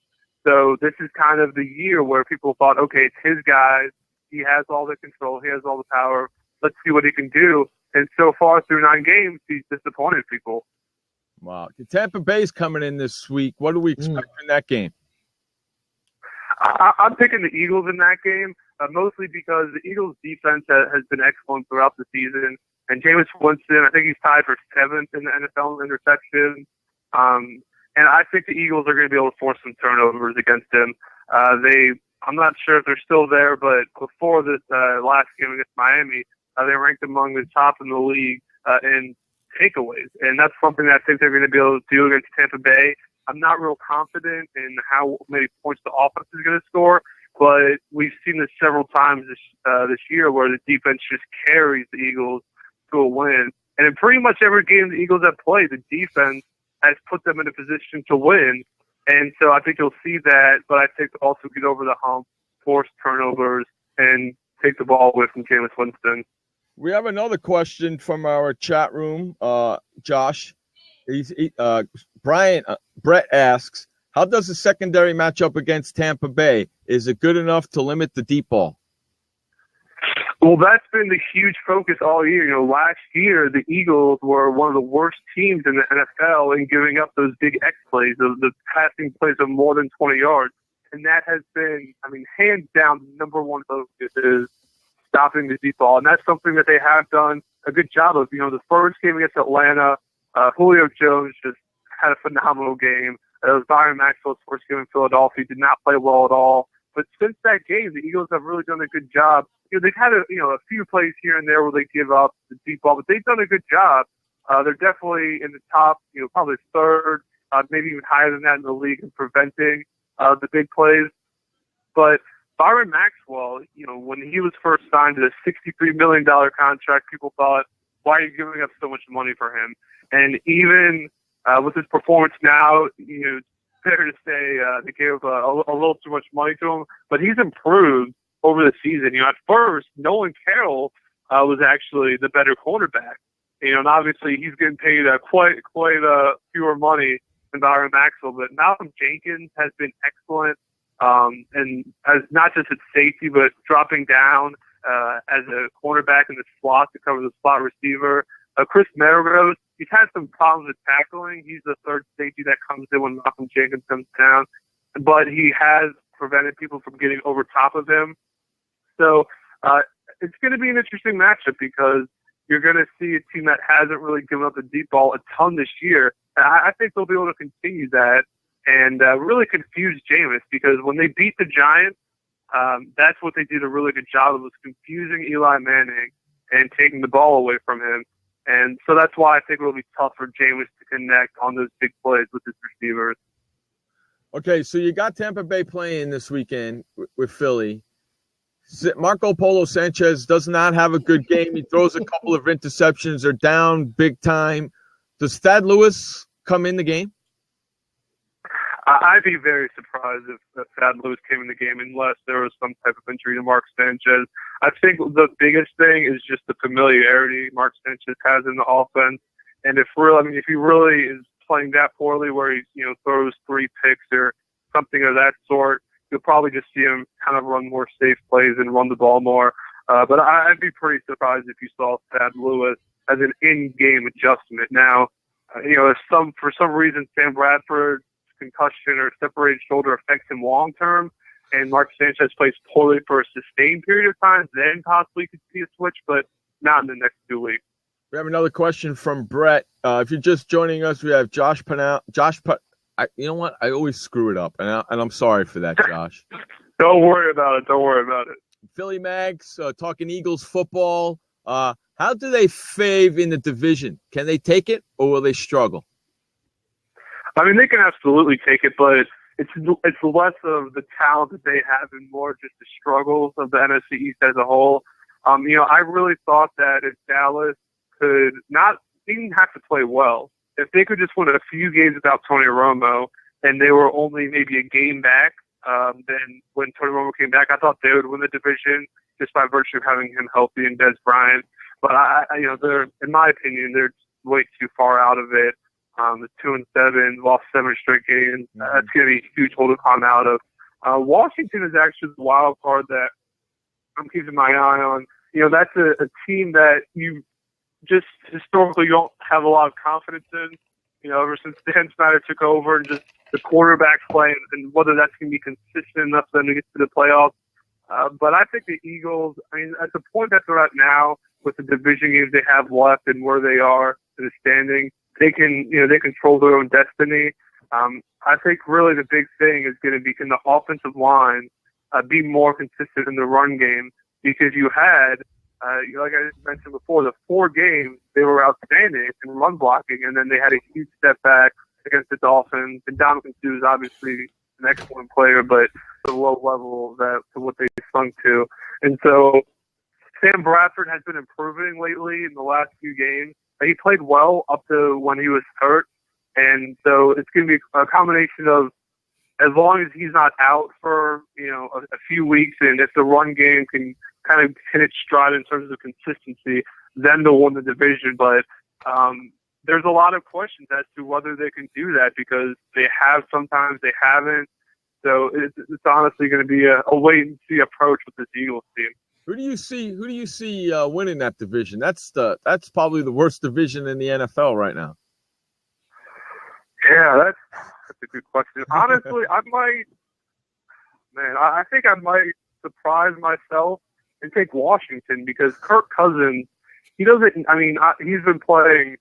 So this is kind of the year where people thought, okay, it's his guys. He has all the control. He has all the power. Let's see what he can do. And so far through 9 games, he's disappointed people. Wow. Tampa Bay's coming in this week. What do we expect in that game? I'm picking the Eagles in that game, mostly because the Eagles' defense has been excellent throughout the season. And Jameis Winston, I think he's tied for 7th in the NFL in interceptions. And I think the Eagles are going to be able to force some turnovers against him. I'm not sure if they're still there, but before this last game against Miami, they ranked among the top in the league in takeaways. And that's something that I think they're going to be able to do against Tampa Bay. I'm not real confident in how many points the offense is going to score, but we've seen this several times this year where the defense just carries the Eagles to a win. And in pretty much every game the Eagles have played, the defense has put them in a position to win. And so I think you'll see that, but I think to also get over the hump, force turnovers, and take the ball away from Jameis Winston. We have another question from our chat room, Josh. Brett asks, how does the secondary match up against Tampa Bay? Is it good enough to limit the deep ball? Well, that's been the huge focus all year. Last year, the Eagles were one of the worst teams in the NFL in giving up those big X plays, the passing plays of more than 20 yards. And that has been, hands down, the number one focus is stopping the deep ball. And that's something that they have done a good job of. The first game against Atlanta, Julio Jones just had a phenomenal game. It was Byron Maxwell's first game in Philadelphia. He did not play well at all. But since that game, the Eagles have really done a good job. They've had a few plays here and there where they give up the deep ball, but they've done a good job. They're definitely in the top, probably third, maybe even higher than that in the league in preventing the big plays. But Byron Maxwell, when he was first signed to a $63 million contract, people thought, why are you giving up so much money for him? And even with his performance now, it's fair to say they gave a little too much money to him, but he's improved over the season. At first, Nolan Carroll was actually the better cornerback. And obviously he's getting paid quite fewer money than Byron Maxwell. But Malcolm Jenkins has been excellent, and as not just at safety, but dropping down as a cornerback in the slot to cover the slot receiver. Chris Merrigos, he's had some problems with tackling. He's the third safety that comes in when Malcolm Jenkins comes down, but he has prevented people from getting over top of him. So it's going to be an interesting matchup because you're going to see a team that hasn't really given up the deep ball a ton this year. And I think they'll be able to continue that and really confuse Jameis, because when they beat the Giants, that's what they did a really good job of, was confusing Eli Manning and taking the ball away from him. And so that's why I think it'll be tough for Jameis to connect on those big plays with his receivers. Okay, so you got Tampa Bay playing this weekend with Philly. Marco Polo Sanchez does not have a good game. He throws a couple of interceptions. They're down big time. Does Thad Lewis come in the game? I'd be very surprised if Thad Lewis came in the game unless there was some type of injury to Mark Sanchez. I think the biggest thing is just the familiarity Mark Sanchez has in the offense. And if he really is playing that poorly where he throws 3 picks or something of that sort, you'll probably just see him kind of run more safe plays and run the ball more. But I'd be pretty surprised if you saw Thad Lewis as an in-game adjustment. Now, if for some reason Sam Bradford's concussion or separated shoulder affects him long-term and Mark Sanchez plays poorly for a sustained period of time, then possibly could see a switch, but not in the next 2 weeks. We have another question from Brett. If you're just joining us, we have you know what? I always screw it up, and I'm sorry for that, Josh. Don't worry about it. Don't worry about it. Philly Mags, talking Eagles football. How do they fave in the division? Can they take it, or will they struggle? I mean, they can absolutely take it, but it's less of the talent that they have and more just the struggles of the NFC East as a whole. I really thought that if Dallas could not even have to play well, if they could just win a few games without Tony Romo, and they were only maybe a game back, then when Tony Romo came back, I thought they would win the division just by virtue of having him healthy and Des Bryant. But they're, in my opinion, they're way too far out of it. The 2-7, lost 7 straight games. That's going to be a huge hole to climb out of. Washington is actually the wild card that I'm keeping my eye on. That's a team that you just historically don't have a lot of confidence in. Ever since Dan Snyder took over, and just the quarterback play and whether that's going to be consistent enough for them to get to the playoffs. But I think the Eagles, at the point that they're at now, with the division games they have left and where they are in the standing, they control their own destiny. I think really the big thing is going to be, can the offensive line be more consistent in the run game? Because you had, like I mentioned before, the 4 games they were outstanding in run blocking, and then they had a huge step back against the Dolphins. And Dominican Sue is obviously an excellent player, but the low level to what they sung to. And so Sam Bradford has been improving lately in the last few games. He played well up to when he was hurt, and so it's going to be a combination of, as long as he's not out for a few weeks, and if the run game can kind of hit its stride in terms of consistency, then they'll win the division. But there's a lot of questions as to whether they can do that, because they have sometimes, they haven't. So it's honestly going to be a wait and see approach with this Eagles team. Who do you see winning that division? That's probably the worst division in the NFL right now. Yeah, that's a good question. Honestly, I think I might surprise myself and take Washington, because Kirk Cousins, he's been playing,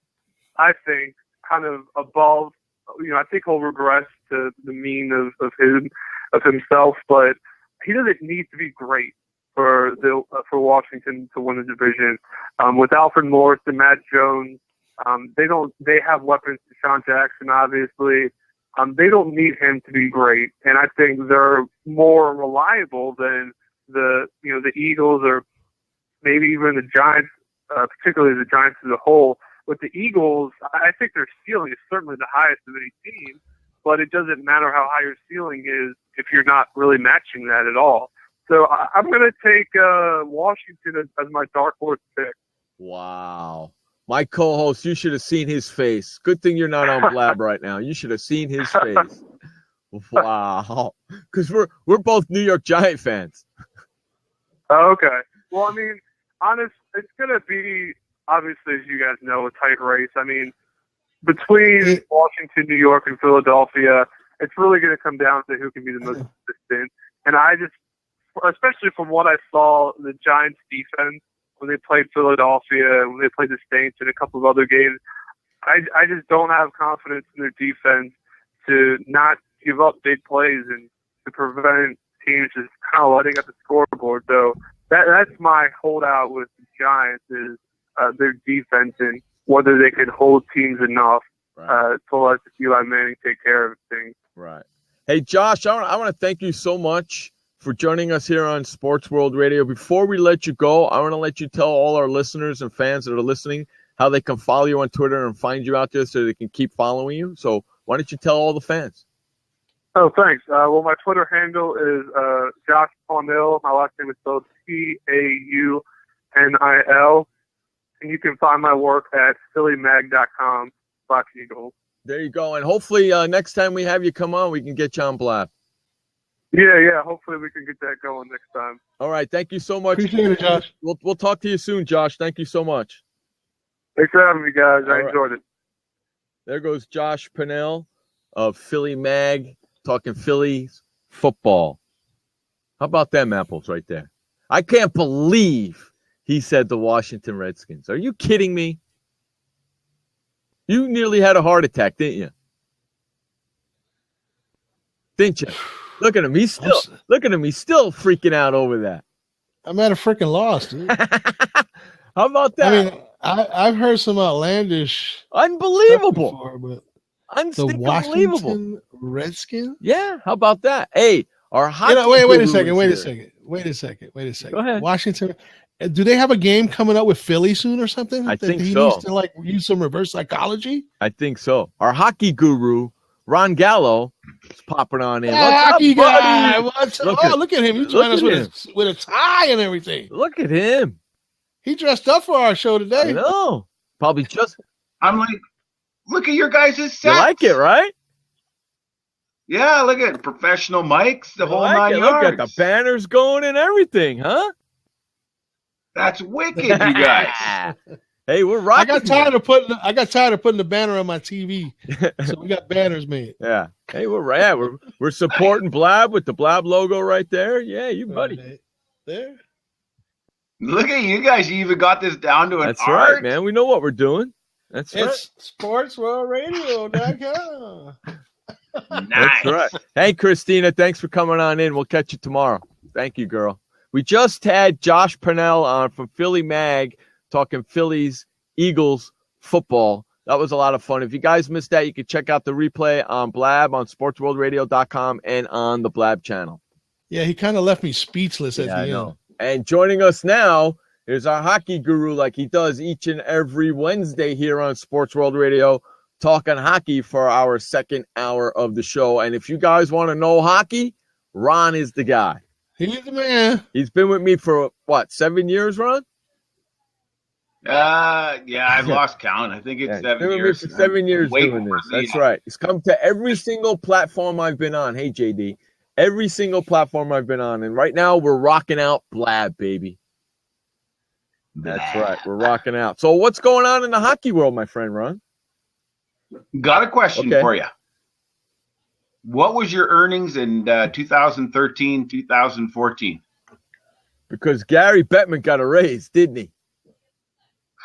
I think, kind of above. I think he'll regress to the mean of himself, but he doesn't need to be great for Washington to win the division. With Alfred Morris and Matt Jones, they have weapons. Deshaun Jackson, obviously. They don't need him to be great, and I think they're more reliable than the Eagles, or maybe even the Giants, particularly the Giants as a whole. With the Eagles, I think their ceiling is certainly the highest of any team, but it doesn't matter how high your ceiling is if you're not really matching that at all. So I'm going to take Washington as my dark horse pick. Wow. My co-host, you should have seen his face. Good thing you're not on Blab right now. You should have seen his face. Wow. Because we're both New York Giant fans. Okay. Well, it's going to be, obviously, as you guys know, a tight race. Between Washington, New York, and Philadelphia, it's really going to come down to who can be the most consistent. And especially from what I saw, the Giants' defense, when they played Philadelphia, when they played the Saints, and a couple of other games, I just don't have confidence in their defense to not give up big plays and to prevent teams just kind of letting up the scoreboard. So that's my holdout with the Giants, is their defense and whether they can hold teams enough to let Eli Manning take care of things. Right. Hey, Josh, I want to thank you so much for joining us here on Sports World Radio. Before we let you go, I want to let you tell all our listeners and fans that are listening how they can follow you on Twitter and find you out there so they can keep following you. So why don't you tell all the fans? Oh, thanks. Well, my Twitter handle is Josh Paunil. My last name is spelled Paunil. And you can find my work at phillymag.com/Eagles. There you go. And hopefully next time we have you come on, we can get you on Blab. Yeah. Hopefully we can get that going next time. All right. Thank you so much. Appreciate it, Josh. We'll talk to you soon, Josh. Thank you so much. Thanks for having me, guys. I enjoyed it. There goes Josh Paunil of Philly Mag, talking Phillies football. How about them apples right there? I can't believe he said the Washington Redskins. Are you kidding me? You nearly had a heart attack, didn't you? Didn't you? Look at him. He's still freaking out over that. I'm at a freaking loss, dude. How about that? I mean, I've heard some outlandish, unbelievable, stuff before, but unbelievable. the Washington Redskins. Yeah, how about that? Hey, our hockey. Wait a second. Go ahead. Washington. Do they have a game coming up with Philly soon or something? I think he so. Needs to use some reverse psychology. I think so. Our hockey guru, Ron Gallo, is popping on in. Hockey guy. Look at him. He's joining us with a tie and everything. Look at him. He dressed up for our show today. I know. Probably just. I'm like, look at your guys' sets. You like it, right? Yeah, look at professional mics, the whole like 9 it. yards. Look at the banners going and everything, huh? That's wicked, you guys. Hey, we're rocking. I got tired of putting the banner on my TV, so we got banners made. Yeah. Hey, we're supporting Blab with the Blab logo right there. Yeah, you buddy. There. Look at you guys. You even got this down to an That's art. right, man. We know what we're doing. It's Sportsworldradio.com. Nice. That's right. Hey, Christina, thanks for coming on in. We'll catch you tomorrow. Thank you, girl. We just had Josh Paunil on from Philly Mag talking Phillies, Eagles, football. That was a lot of fun. If you guys missed that, you can check out the replay on Blab on sportsworldradio.com and on the Blab channel. Yeah, he kind of left me speechless at the end. Know. And joining us now is our hockey guru like he does each and every Wednesday here on Sports World Radio, talking hockey for our second hour of the show. And if you guys want to know hockey, Ron is the guy. He's the man. He's been with me for, 7 years, Ron? Yeah, I've lost count. I think it's 7 years. For 7 years doing this. That's right. He's come to every single platform I've been on. Hey, JD. Every single platform I've been on. And right now we're rocking out Blab, baby. That's right. We're rocking out. So what's going on in the hockey world, my friend, Ron? Got a question for you. What was your earnings in 2013, 2014? Because Gary Bettman got a raise, didn't he?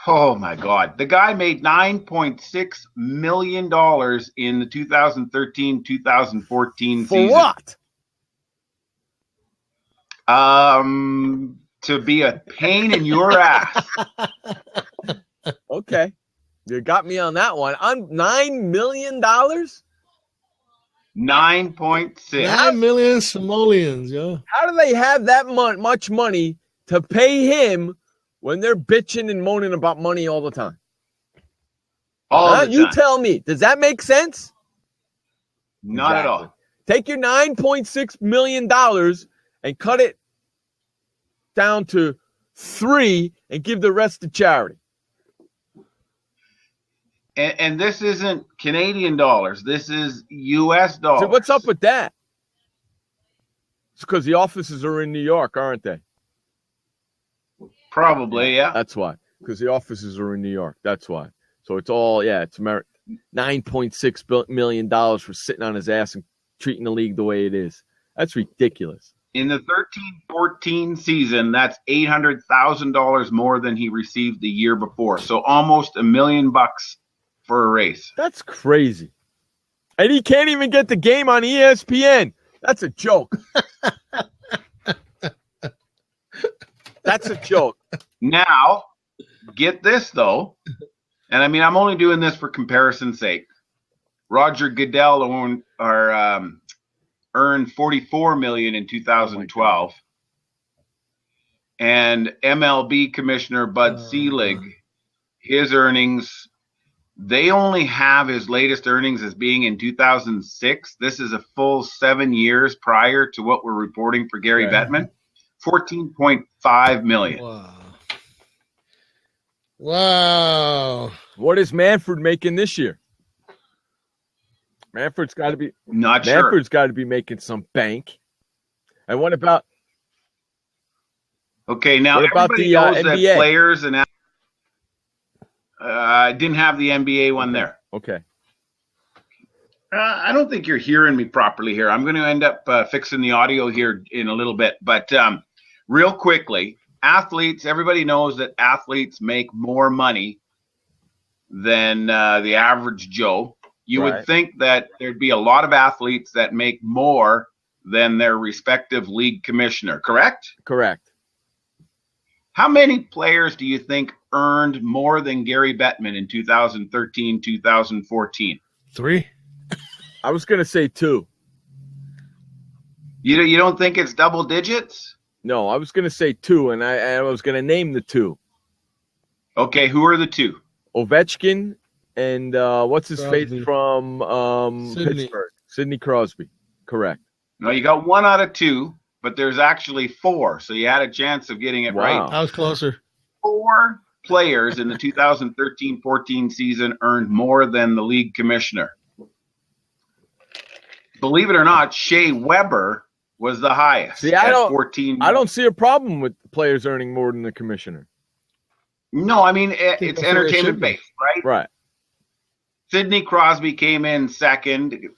Oh, my God. The guy made $9.6 million in the 2013-2014 season. For what? To be a pain in your ass. Okay. You got me on that one. On $9 million? 9.6. 9 million simoleons, yo. How do they have that much money to pay him when they're bitching and moaning about money all the time? You tell me. Does that make sense? Not at all. Take your $9.6 million and cut it down to 3 and give the rest to charity. And this isn't Canadian dollars. This is U.S. dollars. So what's up with that? It's because the offices are in New York, aren't they? Probably, yeah. That's why. Because the offices are in New York. That's why. So it's all, it's $9.6 million for sitting on his ass and treating the league the way it is. That's ridiculous. In the 13-14 season, that's $800,000 more than he received the year before. So almost $1 million for a race. That's crazy. And he can't even get the game on ESPN. That's a joke. That's a joke. Now, get this, though. And I mean, I'm only doing this for comparison's sake. Roger Goodell earned $44 million in 2012. And MLB Commissioner Bud Selig, his earnings, they only have his latest earnings as being in 2006. This is a full 7 years prior to what we're reporting for Gary Bettman. $14.5 million. Wow. What is Manfred making this year? Manfred's got to be Manfred's got to be making some bank. And what about? Okay, now what about everybody the knows NBA? that players and I didn't have the NBA one there. Okay. I don't think you're hearing me properly here. I'm going to end up fixing the audio here in a little bit. But real quickly, athletes, everybody knows that athletes make more money than the average Joe. You would think that there'd be a lot of athletes that make more than their respective league commissioner, correct? Correct. How many players do you think earned more than Gary Bettman in 2013, 2014? 3. I was going to say 2. You don't think it's double digits? No, I was going to say 2, and I was going to name the 2. Okay, who are the 2? Ovechkin and what's his Crosby. face from Pittsburgh? Sidney Crosby. Correct. No, you got 1 out of 2, but there's actually 4, so you had a chance of getting it Wow. right. I was closer. 4 players in the 2013-14 season earned more than the league commissioner. Believe it or not, Shea Weber was the highest. See, I at don't 14. I don't see a problem with players earning more than the commissioner. No, I mean, it's that's the way it should entertainment be. based, right? Right. Sidney Crosby came in second,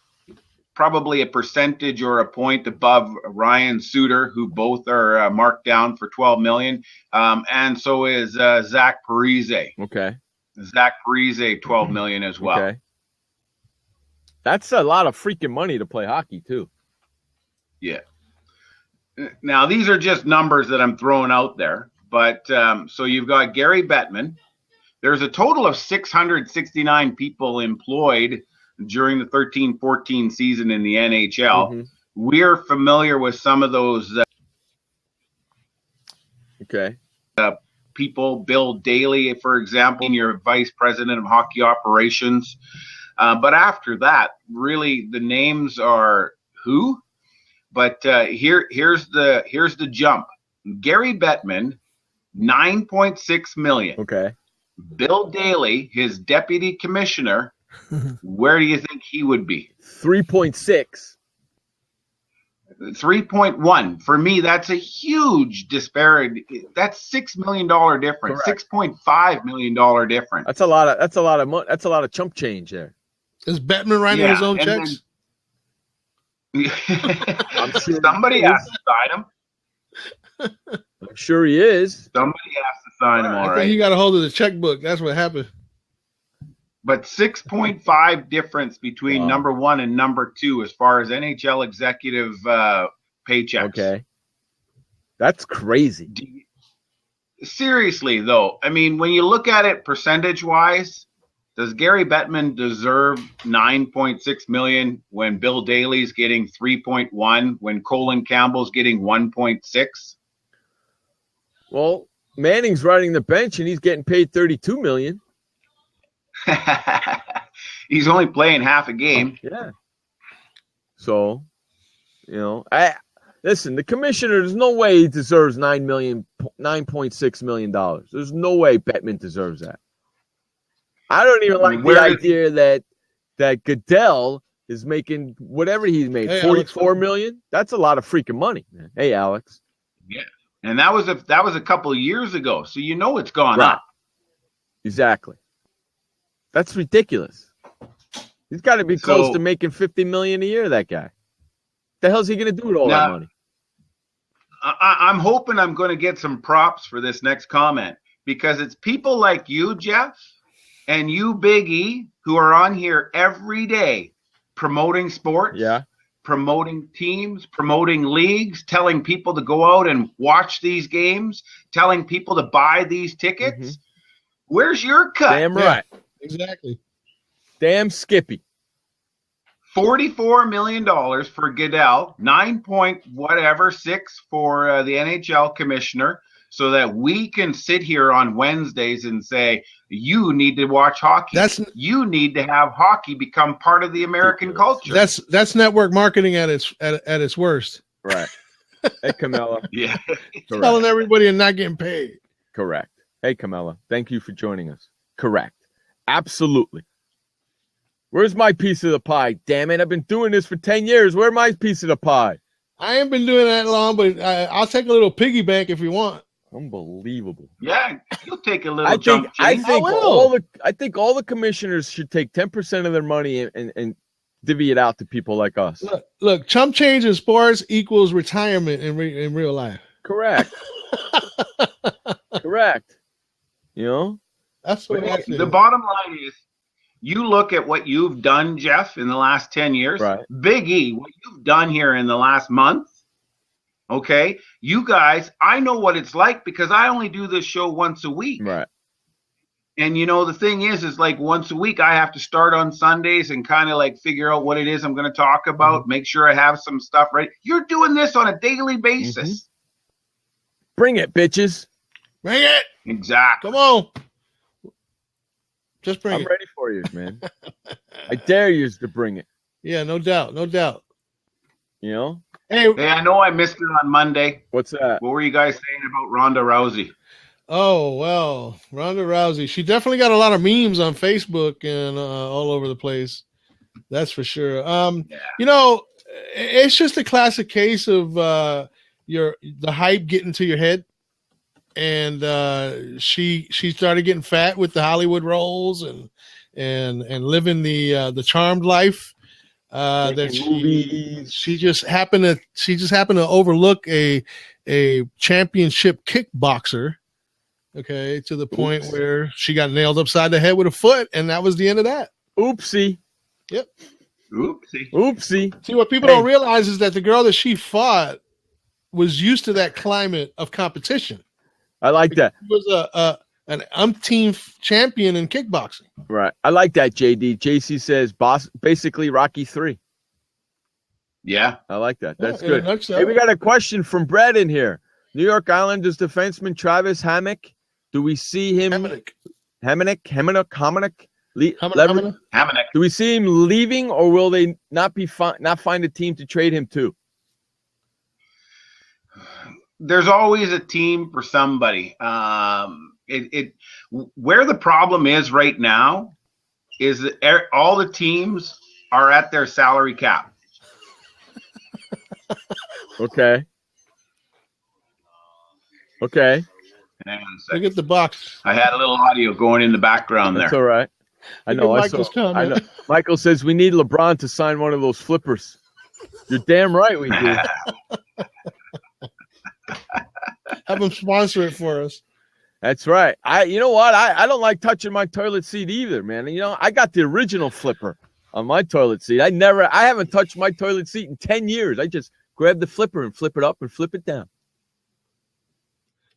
probably a percentage or a point above Ryan Suter, who both are marked down for $12 million. And so is Zach Parise. Okay. Zach Parise, $12 million as well. Okay. That's a lot of freaking money to play hockey, too. Yeah. Now, these are just numbers that I'm throwing out there. But so you've got Gary Bettman. There's a total of 669 people employed during the 13-14 season in the NHL. Mm-hmm. We're familiar with some of those Okay. people. Bill Daly, for example, your vice president of hockey operations. But after that, really, the names are who? But here's the jump. Gary Bettman, $9.6 million. Okay. Bill Daly, his deputy commissioner, where do you think he would be? 3.6. 3.1. For me, that's a huge disparity. That's $6 million difference. Correct. $6.5 million difference. That's a lot of money. That's a lot of chump change there. Is Bettman writing his own checks? I'm sure somebody has to sign him. I'm sure he is. Somebody has to sign him, all I think he right. got a hold of the checkbook. That's what happened. But 6.5 difference between Wow. number 1 and number 2 as far as NHL executive paychecks. Okay. That's crazy. Seriously, though, I mean, when you look at it percentage-wise, does Gary Bettman deserve $9.6 million when Bill Daly's getting 3.1, when Colin Campbell's getting 1.6? Well, Manning's riding the bench and he's getting paid $32 million. He's only playing half a game. Yeah. So, listen, the commissioner, there's no way he deserves $9.6 million. There's no way Bettman deserves that. I don't even like the idea that Goodell is making whatever he made, Hey, $44 million. That's a lot of freaking money, man. Hey, Alex. Yeah. And that was a couple of years ago. So it's gone Right. up. Exactly. That's ridiculous. He's got to be close to making $50 million a year, that guy. The hell's he going to do with all that money? I'm hoping I'm going to get some props for this next comment, because it's people like you, Jeff, and you, Big E, who are on here every day promoting sports, promoting teams, promoting leagues, telling people to go out and watch these games, telling people to buy these tickets. Mm-hmm. Where's your cut? Damn right. Exactly. Damn Skippy. $44 million for Goodell, 6 for the NHL commissioner, so that we can sit here on Wednesdays and say, you need to watch hockey. You need to have hockey become part of the American culture. That's network marketing at its worst. Right. Hey, Camilla. Yeah. Telling everybody and not getting paid. Correct. Hey, Camilla. Thank you for joining us. Correct. Absolutely. Where's my piece of the pie? Damn it. I've been doing this for 10 years. Where's my piece of the pie? I ain't been doing that long, but I'll take a little piggy bank if you want. Unbelievable. Yeah, you'll take a little jump I change. think all the commissioners should take 10% of their money and divvy it out to people like us. Look, chump change in sports equals retirement in real life. Correct. Correct. That's what I The bottom line is, you look at what you've done, Jeff, in the last 10 years. Right. Big E, what you've done here in the last month. Okay, you guys, I know what it's like because I only do this show once a week. Right. And the thing is like once a week I have to start on Sundays and kind of like figure out what it is I'm going to talk about, make sure I have some stuff ready. You're doing this on a daily basis. Bring it, bitches. Bring it. Exactly. Come on. Just bring I'm it. ready for you, man. I dare you to bring it. Yeah, no doubt. No doubt. You know? Hey, I know I missed it on Monday. What's that? What were you guys saying about Ronda Rousey? oh, well, Ronda Rousey. She definitely got a lot of memes on Facebook and all over the place. That's for sure. It's just a classic case of the hype getting to your head. And she started getting fat with the Hollywood roles and living the charmed life. That she just happened to overlook a championship kickboxer, okay, to the point where she got nailed upside the head with a foot, and that was the end of that. Oopsie. Yep. Oopsie. See, what people don't realize is that the girl that she fought was used to that climate of competition. I like that. She was an umpteenth champion in kickboxing. Right. I like that, JD. JC says basically Rocky 3. Yeah. I like that. That's Yeah, in a good. nutshell. Hey, we got a question from Brad in here. New York Islanders defenseman Travis Hamonic. Do we see him? Hamonic. Do we see him leaving, or will they not find a team to trade him to? There's always a team for somebody. Where the problem is right now is that all the teams are at their salary cap. Okay. Hang on a Look second. at the box. I had a little audio going in the background there. That's all right. I know. Look at Michael's comment. I know. Michael says we need LeBron to sign one of those flippers. You're damn right we do. Have them sponsor it for us. That's right. You know what? I don't like touching my toilet seat either, man. I got the original flipper on my toilet seat. I haven't touched my toilet seat in 10 years. I just grab the flipper and flip it up and flip it down.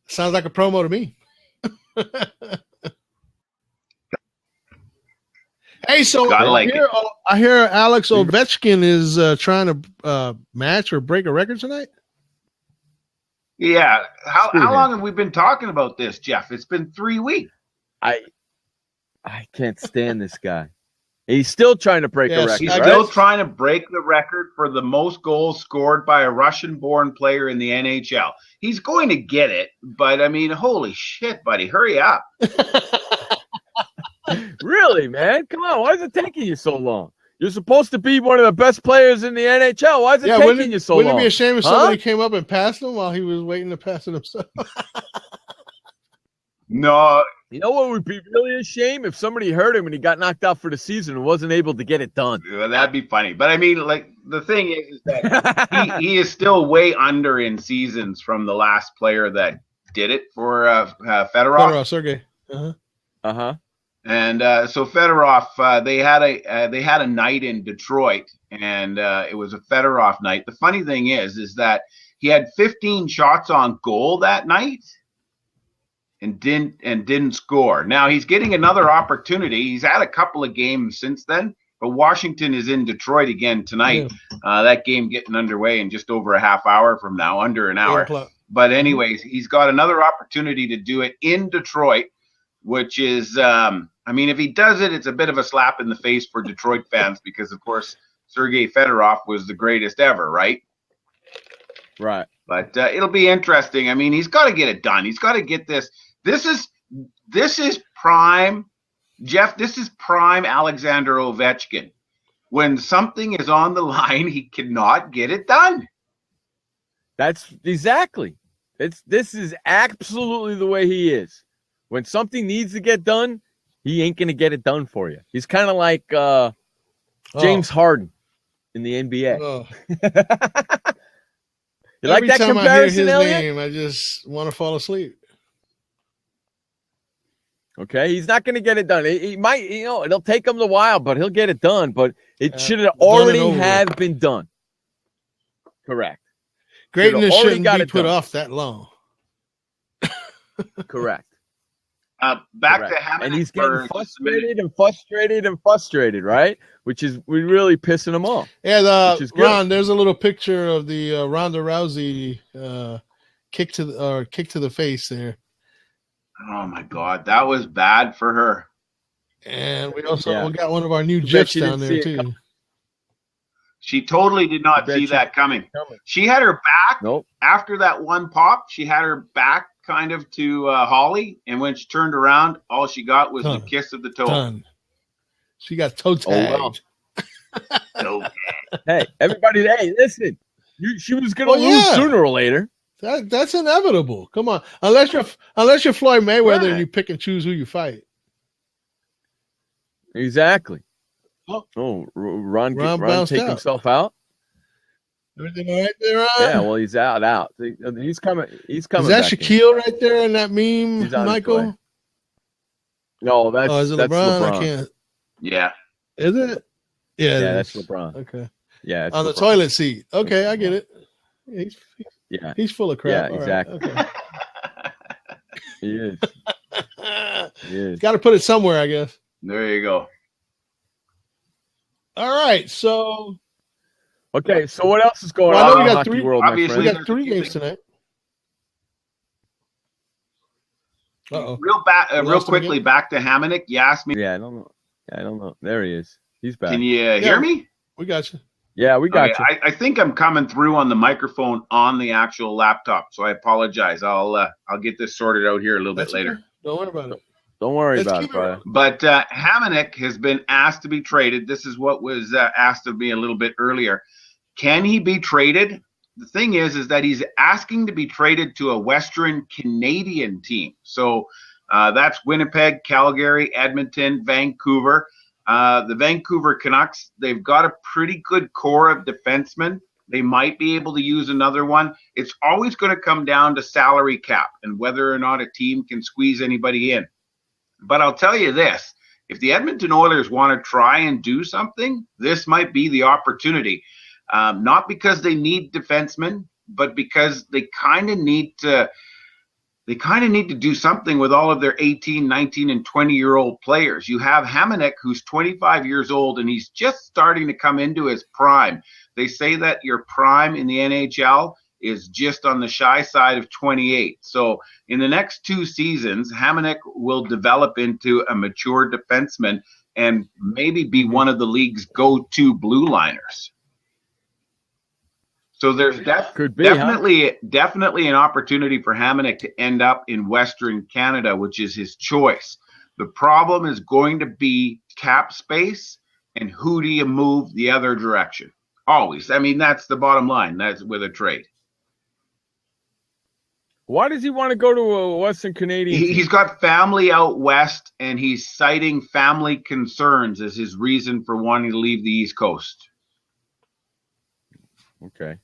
Sounds like a promo to me. Hey, so I hear Alex Ovechkin is trying to match or break a record tonight. Yeah. How long have we been talking about this, Jeff? It's been 3 weeks. I can't stand this guy. He's still trying to break a record. He's still trying to break the record for the most goals scored by a Russian-born player in the NHL. He's going to get it, but holy shit, buddy, hurry up. Really, man? Come on. Why is it taking you so long? You're supposed to be one of the best players in the NHL. Why is it taking you so long? Wouldn't it be a shame if somebody came up and passed him while he was waiting to pass it himself? No. You know what would be really a shame? If somebody hurt him and he got knocked out for the season and wasn't able to get it done. Well, that'd be funny. But the thing is that he is still way under in seasons from the last player that did it for Fedorov. Sergey. And so Fedorov, they had a night in Detroit, and it was a Fedorov night. The funny thing is that he had 15 shots on goal that night, and didn't score. Now he's getting another opportunity. He's had a couple of games since then, but Washington is in Detroit again tonight. Yeah. That game getting underway in just over a half hour from now, under an hour. But anyways, he's got another opportunity to do it in Detroit, which is, if he does it, it's a bit of a slap in the face for Detroit fans because, of course, Sergei Fedorov was the greatest ever, right? Right. But it'll be interesting. He's got to get it done. He's got to get this. This is prime, Jeff. This is prime Alexander Ovechkin. When something is on the line, he cannot get it done. That's exactly. This is absolutely the way he is. When something needs to get done, he ain't gonna get it done for you. He's kind of like James Harden in the NBA. You like that comparison, I hear his Elliot? name, I just want to fall asleep. Okay, he's not going to get it done. He might, it'll take him a while, but he'll get it done. But it should have already have been done. Correct. Greatness shouldn't be put off that long. Correct. Back to Hamannik, and he's getting frustrated, right? Which is really pissing him off. Yeah, Ron, there's a little picture of the Ronda Rousey kick to the face there. Oh my God, that was bad for her. And we also got one of our new GIFs down there too. She totally did not see that coming. She had her back after that one pop. She had her back kind of to Holly, and when she turned around, all she got was the kiss of the toe. Done. She got toe tagged. Hey, everybody! Hey, listen. She was going to lose sooner or later. That's inevitable. Come on, unless you're Floyd Mayweather and you pick and choose who you fight. Exactly. Ron take himself out. Everything all right there, Ron? Yeah, well, he's out. He's coming. Is that Shaquille right there in that meme, Michael? No, that's is it LeBron? I can't. Yeah. Is it? Yeah, that's LeBron. Okay. Yeah, on the toilet seat. Okay, I get it. He's full of crap. Yeah, exactly. Right. Okay. He is. He is. Got to put it somewhere, I guess. There you go. All right, so. Okay, so what else is going on? I know in we got hockey three. World, Obviously, we got 3 games tonight. Real quickly, back to Hamannik. You asked me. Yeah, I don't know. There he is. He's back. Can you hear me? We got you. Yeah, we got you. I think I'm coming through on the microphone on the actual laptop, so I apologize. I'll get this sorted out here a little bit later. Okay. Don't worry about it. Don't worry about it, Brian. But Hamannik has been asked to be traded. This is what was asked of me a little bit earlier. Can he be traded? The thing is that he's asking to be traded to a Western Canadian team. So that's Winnipeg, Calgary, Edmonton, Vancouver. The Vancouver Canucks, they've got a pretty good core of defensemen. They might be able to use another one. It's always going to come down to salary cap and whether or not a team can squeeze anybody in. But I'll tell you this, if the Edmonton Oilers want to try and do something, this might be the opportunity. Not because they need defensemen, but because they kind of need to do something with all of their 18, 19, and 20-year-old players. You have Hamannik, who's 25 years old, and he's just starting to come into his prime. They say that your prime in the NHL is just on the shy side of 28. So in the next 2 seasons, Hamannik will develop into a mature defenseman and maybe be one of the league's go-to blue liners. So there's definitely an opportunity for Hamannik to end up in Western Canada, which is his choice. The problem is going to be cap space and who do you move the other direction? Always. I mean, that's the bottom line. That's with a trade. Why does he want to go to a Western Canadian team? He's got family out west, and he's citing family concerns as his reason for wanting to leave the East Coast. Okay.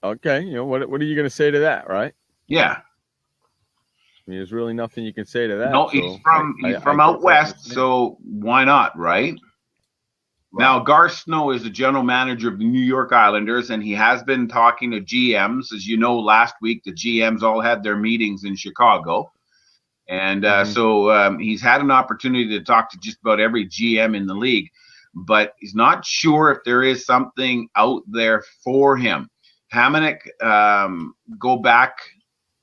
Okay. You know, what are you going to say to that, right? Yeah. I mean, there's really nothing you can say to that. No, he's from out west, so why not, right? Now, Gar Snow is the general manager of the New York Islanders, and he has been talking to GMs. As you know, last week, the GMs all had their meetings in Chicago. And so he's had an opportunity to talk to just about every GM in the league. But he's not sure if there is something out there for him. Hamannik, go back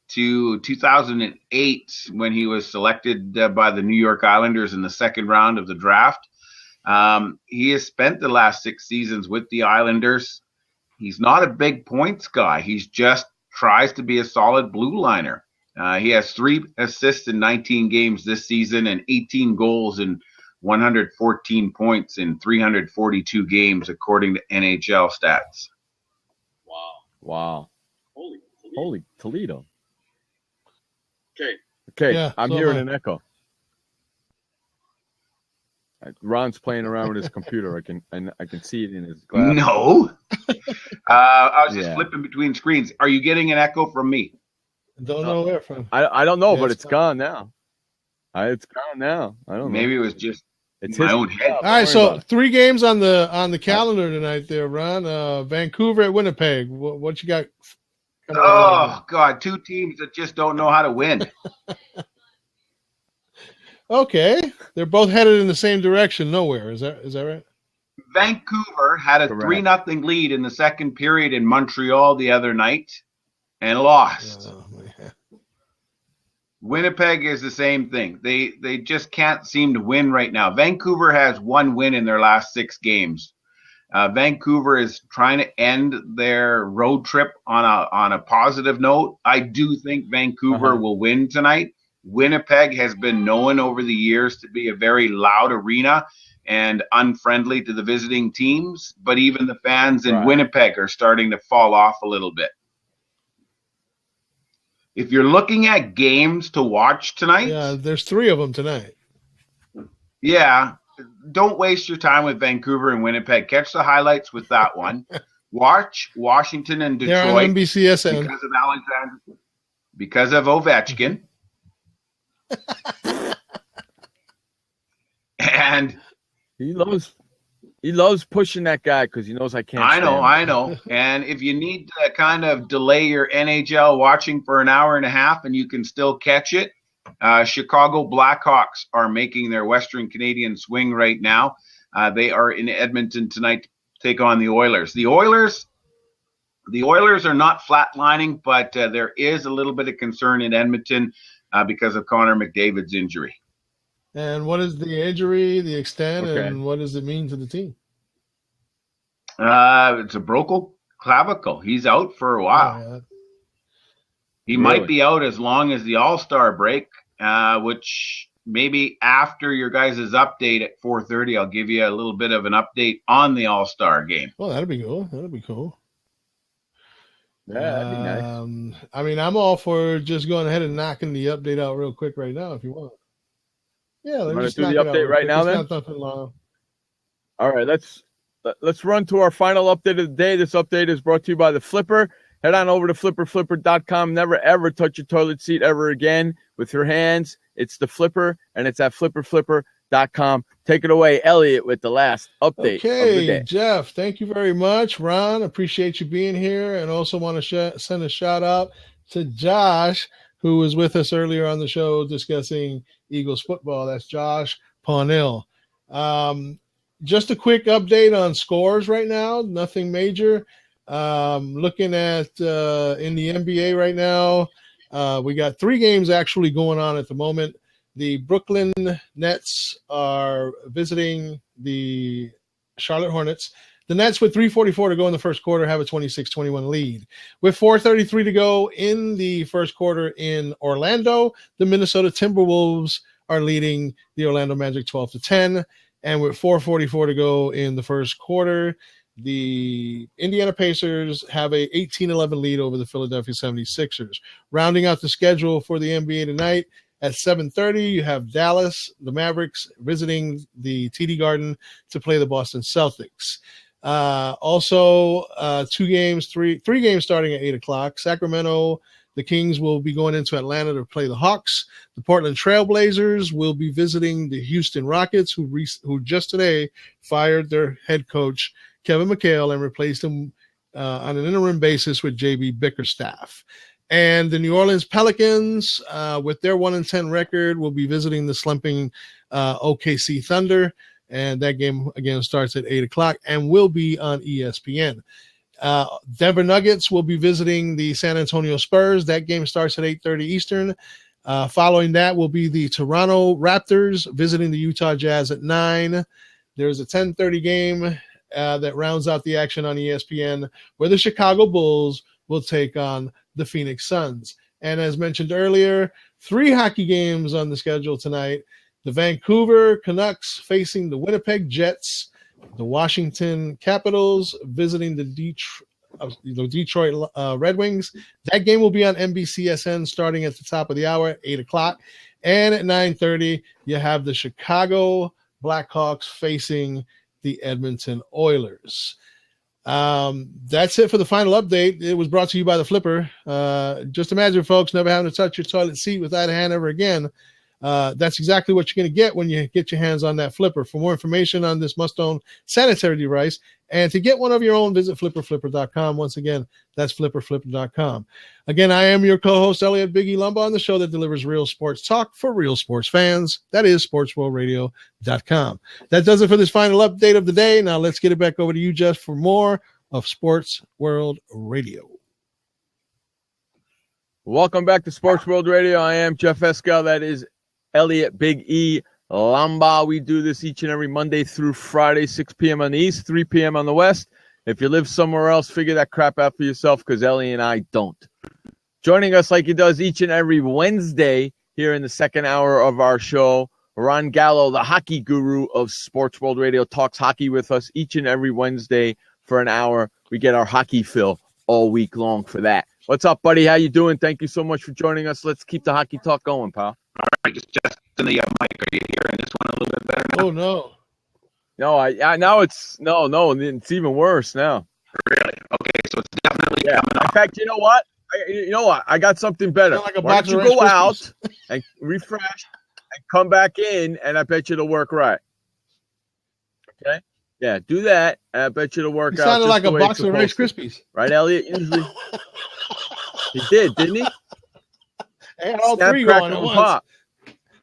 to 2008 when he was selected by the New York Islanders in the second round of the draft. He has spent the last 6 seasons with the Islanders. He's not a big points guy. He's just tries to be a solid blue liner. He has 3 assists in 19 games this season and 18 goals and 114 points in 342 games, according to NHL stats. Wow. Holy Toledo. Okay. Yeah, I'm hearing an echo. Ron's playing around with his computer. I can see it in his glass. No. I was just flipping between screens. Are you getting an echo from me? Don't know where from. I don't know, but it's gone now. It's gone now. I don't know. Maybe it was just It's my his- own head. All right, so 3 games on the calendar tonight there, Ron. Vancouver at Winnipeg. What you got? Oh, God, 2 teams that just don't know how to win. Okay. They're both headed in the same direction, nowhere. Is that right? Vancouver had a Correct. 3-0 lead in the second period in Montreal the other night and lost. Oh, man. Winnipeg is the same thing. They just can't seem to win right now. Vancouver has 1 win in their last 6 games. Vancouver is trying to end their road trip on a positive note. I do think Vancouver will win tonight. Winnipeg has been known over the years to be a very loud arena and unfriendly to the visiting teams, but even the fans in Winnipeg are starting to fall off a little bit. If you're looking at games to watch tonight, Yeah, there's 3 of them tonight. don't waste your time with Vancouver and Winnipeg. Catch the highlights with that one. Watch Washington and They're Detroit on NBCSN. because of Alexander, because of Ovechkin. And He loves pushing that guy because he knows I can't. I know. And if you need to kind of delay your NHL watching for an hour and a half and you can still catch it, Chicago Blackhawks are making their Western Canadian swing right now. They are in Edmonton tonight to take on the Oilers. The Oilers are not flatlining, but there is a little bit of concern in Edmonton because of Connor McDavid's injury. And what is the injury, the extent, and what does it mean to the team? It's a broken clavicle. He's out for a while. He might be out as long as the All-Star break, which maybe after your guys' update at 4:30, I'll give you a little bit of an update on the All-Star game. Well, that'd be cool. Yeah, that'd be nice. I mean, I'm all for just going ahead and knocking the update out real quick right now if you want. Yeah, let's wanna just do the knock it out update real right quick. now, It's then? not nothing long. All right, let's run to our final update of the day. This update is brought to you by the Flipper. Head on over to flipperflipper.com. Never ever touch your toilet seat ever again with your hands. It's the Flipper, and it's at flipperflipper.com. Take it away, Elliot, with the last update of the Okay, day. Jeff, thank you very much. Ron, appreciate you being here, and also want to send a shout out to Josh, who was with us earlier on the show discussing Eagles football. That's Josh Paunil. Just a quick update on scores right now. Nothing major. Looking at in the NBA right now, we got 3 games actually going on at the moment. The Brooklyn Nets are visiting the Charlotte Hornets. The Nets, with 3:44 to go in the first quarter, have a 26-21 lead. With 4:33 to go in the first quarter in Orlando, the Minnesota Timberwolves are leading the Orlando Magic 12-10. And with 4:44 to go in the first quarter, the Indiana Pacers have a 18-11 lead over the Philadelphia 76ers. Rounding out the schedule for the NBA tonight, at 7:30, you have Dallas, the Mavericks, visiting the TD Garden to play the Boston Celtics. Also, 3 games starting at 8 o'clock. Sacramento, the Kings will be going into Atlanta to play the Hawks. The Portland Trailblazers will be visiting the Houston Rockets, who just today fired their head coach, Kevin McHale, and replaced him on an interim basis with J.B. Bickerstaff. And the New Orleans Pelicans, with their 1-10 record, will be visiting the slumping OKC Thunder. And that game, again, starts at 8 o'clock and will be on ESPN. Denver Nuggets will be visiting the San Antonio Spurs. That game starts at 8:30 Eastern. Following that will be the Toronto Raptors visiting the Utah Jazz at 9. There's a 10:30 game that rounds out the action on ESPN, where the Chicago Bulls will take on the Phoenix Suns. And as mentioned earlier, 3 hockey games on the schedule tonight. The Vancouver Canucks facing the Winnipeg Jets. The Washington Capitals visiting the Detroit Red Wings. That game will be on NBCSN starting at the top of the hour at 8 o'clock. And at 9:30, you have the Chicago Blackhawks facing the Edmonton Oilers. That's it for the final update. It was brought to you by the Flipper. Just imagine, folks, never having to touch your toilet seat with that hand ever again. That's exactly what you're going to get when you get your hands on that flipper. For more information on this must-own sanitary device and to get one of your own, visit flipperflipper.com. Once again, that's flipperflipper.com. Again, I am your co-host, Elliot Biggie Lumba, on the show that delivers real sports talk for real sports fans. That is sportsworldradio.com. That does it for this final update of the day. Now let's get it back over to you, Jeff, for more of Sports World Radio. Welcome back to Sports World Radio. I am Jeff Escal. That is Elliot Big E Lamba. We do this each and every Monday through Friday, 6 p.m. on the East, 3 p.m. on the West. If you live somewhere else, figure that crap out for yourself, because Ellie and I don't. Joining us like he does each and every Wednesday here in the second hour of our show, Ron Gallo, the hockey guru of Sports World Radio, talks hockey with us each and every Wednesday for an hour. We get our hockey fill all week long for that. What's up, buddy? How you doing? Thank you so much for joining us. Let's keep the hockey talk going, pal. All right, just in the mic. Are you hearing this one a little bit better now? Oh, no. No, I now it's no, it's even worse now. Really? Okay, so it's definitely coming In off. fact, you know what? I got something better. Sound like a Why box don't of you go Rice out Krispies. and refresh and come back in, and I bet you it'll work right. Okay? Yeah, do that, and I bet you it'll work He out. sounded just like the a way box it's of Rice supposed to. Krispies. Right, Elliot? Usually he did, didn't he? They had all Snap, three crackle, going at and once. pop.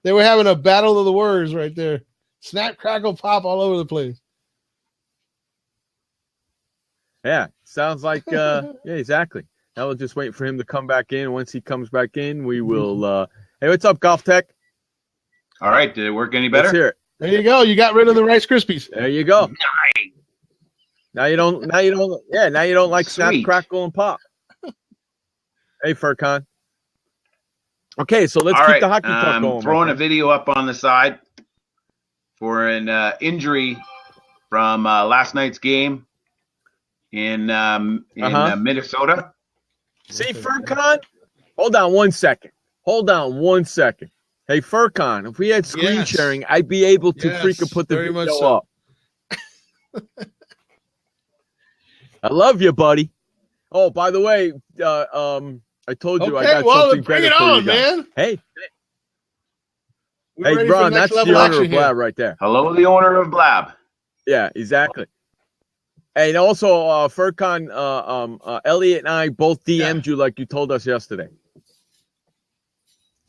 They were having a battle of the words right there. Snap, crackle, pop all over the place. Yeah, sounds like yeah, exactly. Now we'll just wait for him to come back in. Once he comes back in, we will. Hey, what's up, Golf Tech? All right, did it work any Let's better? hear it. There you go. You got rid of the Rice Krispies. There you go. Nice. Now you don't like snap, Sweet. crackle, and pop. Hey, Furcon. Okay, so let's All keep right, the hockey talk going. throwing my a friend. video up on the side for an injury from last night's game in Minnesota. See, Furcon? Hold on one second. Hey, Furcon, if we had screen Yes. sharing, I'd be able to Yes, freaking put the very video much so. up. I love you, buddy. Oh, by the way, I told you I Okay, got well, something bring better it for you on, guys. man. Hey, We're ready for Ron, next that's the level owner action of here. Blab right there. Hello, the owner of Blab. Yeah, exactly. And also, Furcon, Elliot and I both DM'd you like you told us yesterday.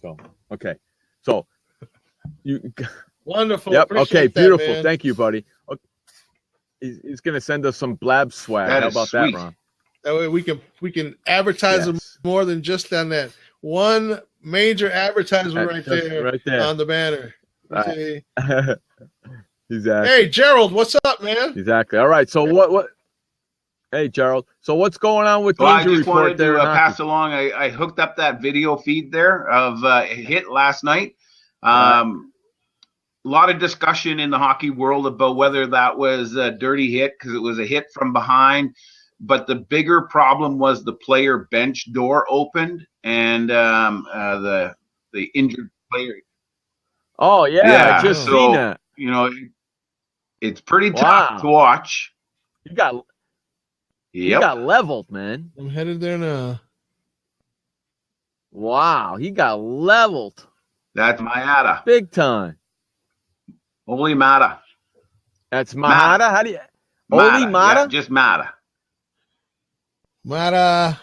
So, okay. So, you. Wonderful. Yep. Appreciate Okay. that, Beautiful. man. Thank you, buddy. Okay. He's going to send us some Blab swag. That How is about sweet. that, Ron? That way we can advertise them Yes. more than just on that one major advertisement right That's there, right there. on the banner. Right. Okay. Exactly. Hey, Gerald, what's up, man? Exactly. All right. So what? Hey, Gerald. So what's going on with the Well, I injury just report wanted there? to in pass hockey? along. I hooked up that video feed there of a hit last night. A lot of discussion in the hockey world about whether that was a dirty hit because it was a hit from behind. But the bigger problem was the player bench door opened and the injured player. Oh yeah, I just so, seen that. You know, it's pretty Wow. tough to watch. You got Yep. leveled, man. I'm headed there now. Wow, he got leveled That's Mayada. big time. Holy Mata. That's Mahada. How do you? Oli Yeah, Mata? just Mata. Mata.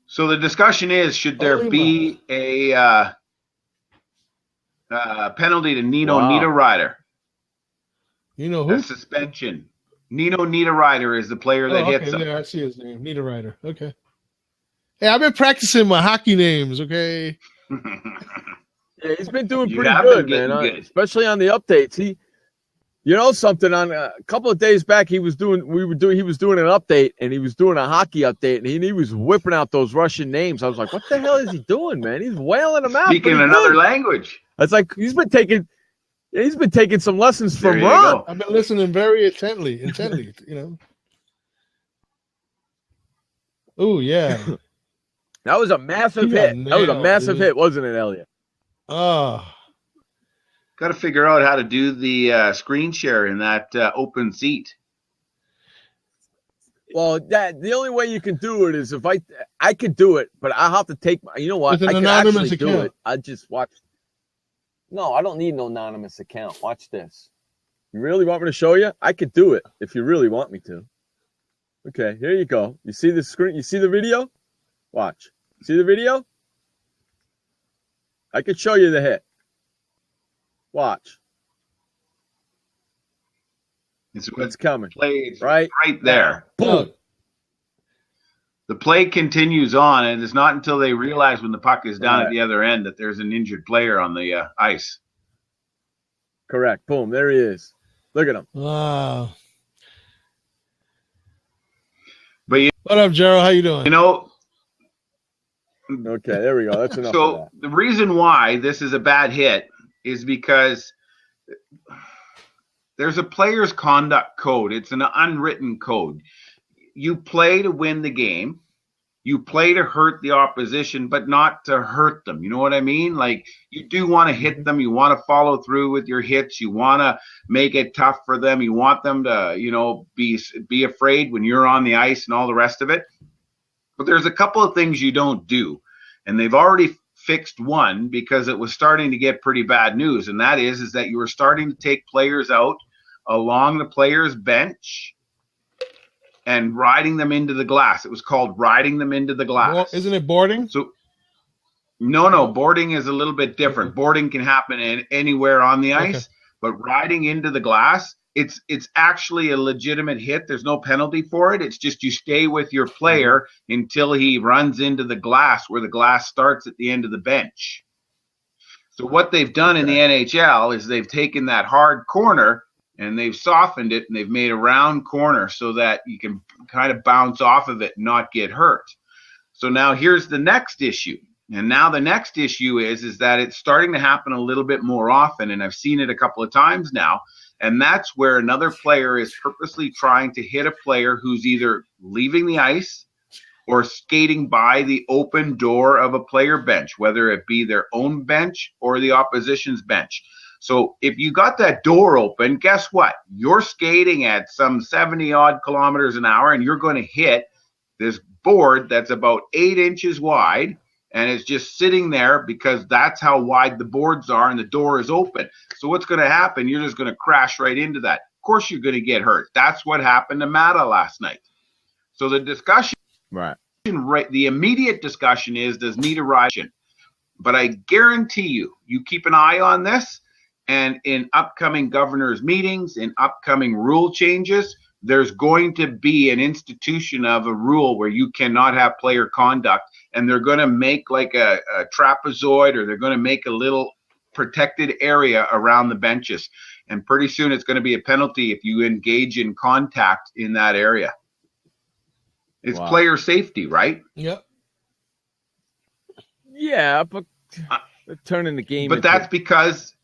So the discussion is, should there Holy be a penalty to Nino Wow. Niederreiter? You know who? A suspension. Nino Niederreiter is the player that hits okay, him. there, I see his name. Niederreiter. Okay. Hey, I've been practicing my hockey names, okay? Yeah, he's been doing You pretty have good, been man. getting good. Especially on the updates. You know something? On a couple of days back, he was doing an update, and he was doing a hockey update, and he was whipping out those Russian names. I was like, what the hell is he doing, man? He's wailing them out. Speaking pretty another good. language. It's like he's been taking some lessons There from you Ron. go. I've been listening very intently, you know. Oh, yeah. That was a massive You got hit. That was a nailed, massive dude. hit, wasn't it, Elliot? Oh, Got to figure out how to do the screen share in that open seat. Well, the only way you can do it is if I could do it, but I'll have to take my. You know what? With an I could anonymous actually do account. it. I just watch. No, I don't need no anonymous account. Watch this. You really want me to show you? I could do it if you really want me to. Okay, here you go. You see the screen? You see the video? Watch. See the video? I could show you the hit. Watch. It's coming. Played right there. Boom. The play continues on, and it's not until they realize when the puck is down at the other end that there's an injured player on the ice. Correct. Boom. There he is. Look at him. Wow. But what up, Gerald? How you doing? You know. Okay, there we go. That's enough. So the reason why this is a bad hit is because there's a player's conduct code. It's an unwritten code. You play to win the game. You play to hurt the opposition, but not to hurt them. You know what I mean? Like, you do want to hit them. You want to follow through with your hits. You want to make it tough for them. You want them to, be afraid when you're on the ice and all the rest of it. But there's a couple of things you don't do. And they've already fixed one because it was starting to get pretty bad news. And that is that you were starting to take players out along the player's bench and riding them into the glass. It was called riding them into the glass. Isn't it boarding? So, no, boarding is a little bit different. Okay. Boarding can happen anywhere on the ice, but riding into the glass, it's actually a legitimate hit. There's no penalty for it. It's just you stay with your player until he runs into the glass where the glass starts at the end of the bench. So what they've done in the NHL is they've taken that hard corner and they've softened it and they've made a round corner so that you can kind of bounce off of it and not get hurt. So now here's the next issue. And now the next issue is that it's starting to happen a little bit more often. And I've seen it a couple of times now. And that's where another player is purposely trying to hit a player who's either leaving the ice or skating by the open door of a player bench, whether it be their own bench or the opposition's bench. So if you got that door open, guess what? You're skating at some 70 odd kilometers an hour and you're going to hit this board that's about 8 inches wide and it's just sitting there because that's how wide the boards are and the door is open. So what's going to happen? You're just going to crash right into that. Of course you're going to get hurt. That's what happened to Mata last night. So the discussion, the immediate discussion is, does Nita ride? But I guarantee you keep an eye on this. And in upcoming governors' meetings, in upcoming rule changes, there's going to be an institution of a rule where you cannot have player conduct. And they're going to make like a trapezoid, or they're going to make a little protected area around the benches. And pretty soon it's going to be a penalty if you engage in contact in that area. It's player safety, right? Yep. Yeah, but turning the game. But that's because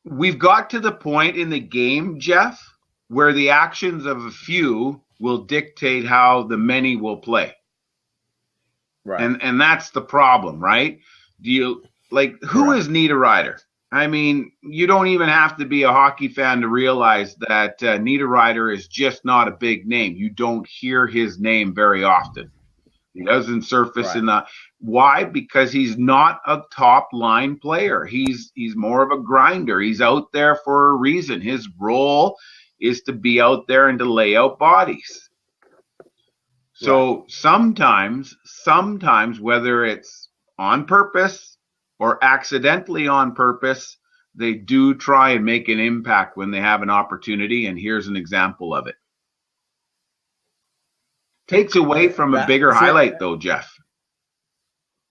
we've got to the point in the game, Jeff, where the actions of a few will dictate how the many will play. Right. And that's the problem, right? Who is Nita Ryder? I mean, you don't even have to be a hockey fan to realize that Nita Ryder is just not a big name. You don't hear his name very often. He doesn't surface in the. Why? Because he's not a top line player. He's more of a grinder. He's out there for a reason. His role is to be out there and to lay out bodies. So sometimes, whether it's on purpose or accidentally on purpose, they do try and make an impact when they have an opportunity. And here's an example of it. Takes away from a bigger highlight, though, Jeff.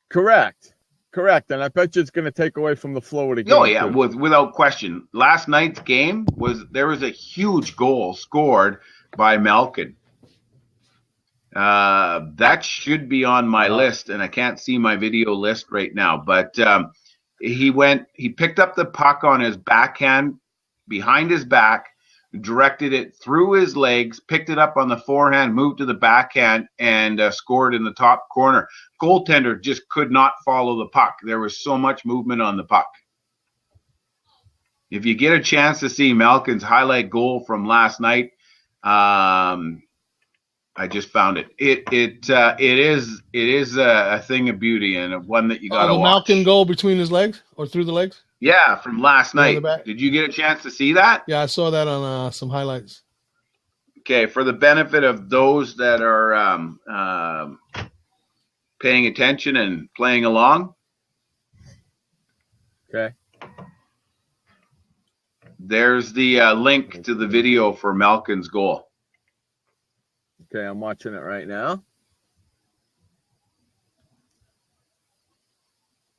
Correct. And I bet you it's going to take away from the flow of the game. Oh, yeah, without question. Last night's game there was a huge goal scored by Malkin. That should be on my list, and I can't see my video list right now. But he picked up the puck on his backhand behind his back, directed it through his legs, picked it up on the forehand, moved to the backhand, and scored in the top corner. Goaltender just could not follow the puck. There was so much movement on the puck. If you get a chance to see Malkin's highlight goal from last night, I I just found it. It is a thing of beauty and one that you got to the watch. Malkin goal between his legs or through the legs? Yeah, from last Yeah, in night. the back. Did you get a chance to see that? Yeah, I saw that on some highlights. Okay, for the benefit of those that are paying attention and playing along. Okay. There's the link to the video for Malkin's goal. Okay, I'm watching it right now.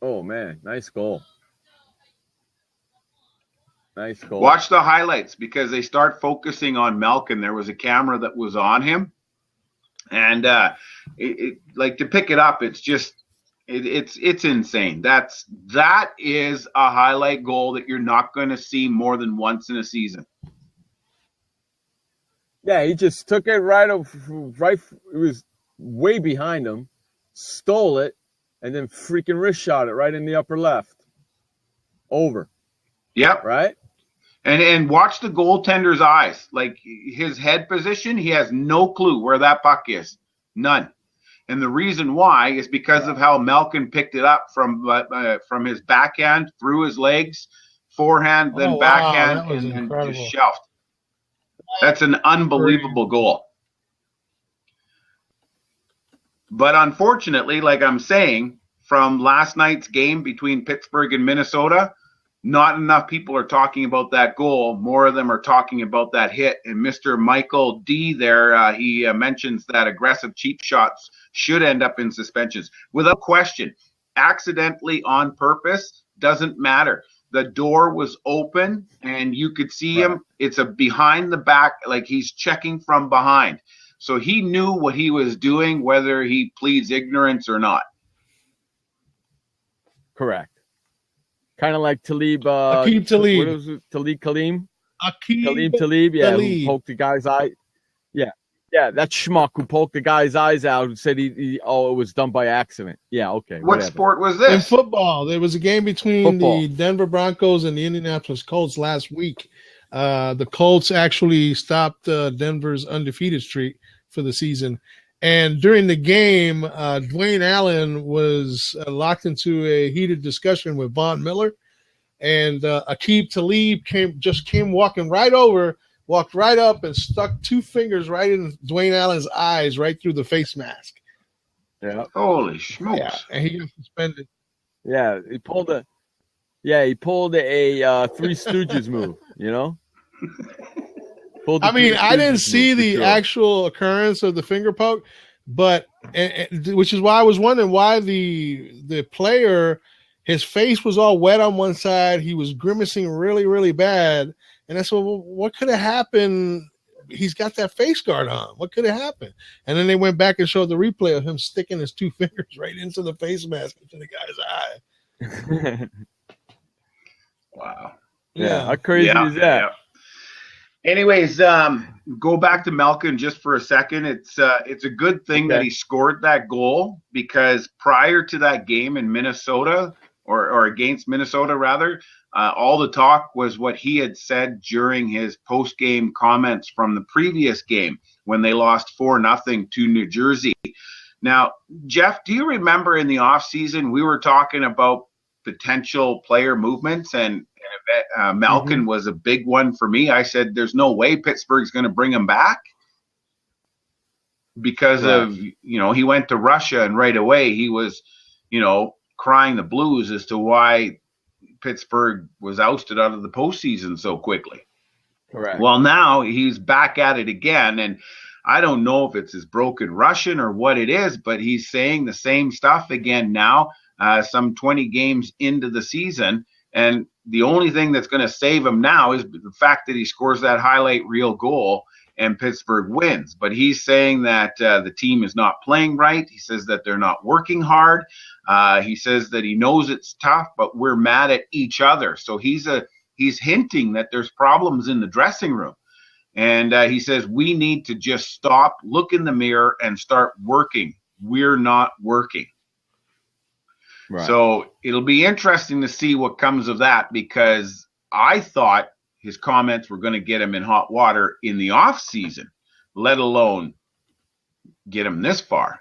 Oh, man, nice goal. Nice goal. Watch the highlights because they start focusing on Malkin. There was a camera that was on him. And like to pick it up, it's just it's insane. That is a highlight goal that you're not going to see more than once in a season. Yeah, he just took it right. It was way behind him, stole it, and then freaking wrist shot it right in the upper left. Over. Yep. Right? And watch the goaltender's eyes. Like his head position, he has no clue where that puck is. None. And the reason why is because of how Malkin picked it up from his backhand, through his legs, forehand, then backhand, and just shelved. That's an unbelievable goal. But unfortunately, like I'm saying, from last night's game between Pittsburgh and Minnesota, not enough people are talking about that goal. More of them are talking about that hit. And Mr. Michael D there, he mentions that aggressive cheap shots should end up in suspensions. Without question, accidentally on purpose doesn't matter. The door was open and you could see him. It's a behind the back, like he's checking from behind. So he knew what he was doing, whether he pleads ignorance or not. Correct. Kind of like Talib. Aqib Talib. What was it? Kaleem? Aqib Talib, yeah, Talib. who poked the guy's eye. Yeah, that schmuck who poked the guy's eyes out and said it was done by accident. Yeah, okay. What whatever. sport was In this? football, there was a game between Football. the Denver Broncos and the Indianapolis Colts last week. The Colts actually stopped Denver's undefeated streak for the season. And during the game, Dwayne Allen was locked into a heated discussion with Von Miller. And Aqib Talib came walking right over, walked right up and stuck two fingers right in Dwayne Allen's eyes, right through the face mask. Yeah. Holy smokes. Yeah, and he got suspended. Yeah, he pulled a Three Stooges move, you know? I mean, I didn't see the actual occurrence of the finger poke, but which is why I was wondering why the player, his face was all wet on one side. He was grimacing really, really bad. And I said, well, what could have happened? He's got that face guard on. What could have happened? And then they went back and showed the replay of him sticking his two fingers right into the face mask into the guy's eye. Wow. Yeah, how crazy is that? Yeah. Anyways, go back to Malkin just for a second. It's a good thing that he scored that goal, because prior to that game in Minnesota, or against Minnesota rather, all the talk was what he had said during his post-game comments from the previous game when they lost 4-0 to New Jersey. Now, Jeff, do you remember in the offseason we were talking about potential player movements, and Malkin was a big one for me. I said, there's no way Pittsburgh's going to bring him back because of, he went to Russia and right away he was, crying the blues as to why Pittsburgh was ousted out of the postseason so quickly. Correct. Well, now he's back at it again, and I don't know if it's his broken Russian or what it is, but he's saying the same stuff again now, some 20 games into the season. And the only thing that's going to save him now is the fact that he scores that highlight reel goal and Pittsburgh wins. But he's saying that the team is not playing right. He says that they're not working hard. He says that he knows it's tough, but we're mad at each other. So he's hinting that there's problems in the dressing room. And he says we need to just stop, look in the mirror, and start working. We're not working. Right. So it'll be interesting to see what comes of that, because I thought his comments were going to get him in hot water in the off season, let alone get them this far.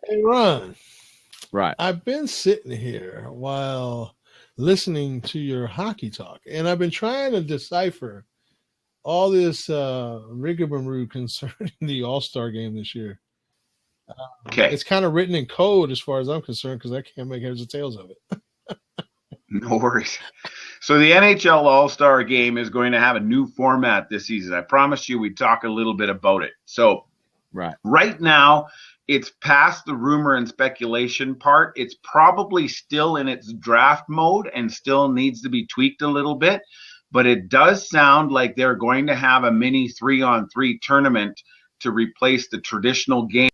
Hey, Ron. Right. I've been sitting here while listening to your hockey talk, and I've been trying to decipher all this rigmarole concerning the All-Star game this year. Okay. It's kind of written in code as far as I'm concerned because I can't make heads or tails of it. No worries. So the NHL All-Star Game is going to have a new format this season. I promised you we'd talk a little bit about it. So right now, it's past the rumor and speculation part. It's probably still in its draft mode and still needs to be tweaked a little bit. But it does sound like they're going to have a mini 3-on-3 tournament to replace the traditional game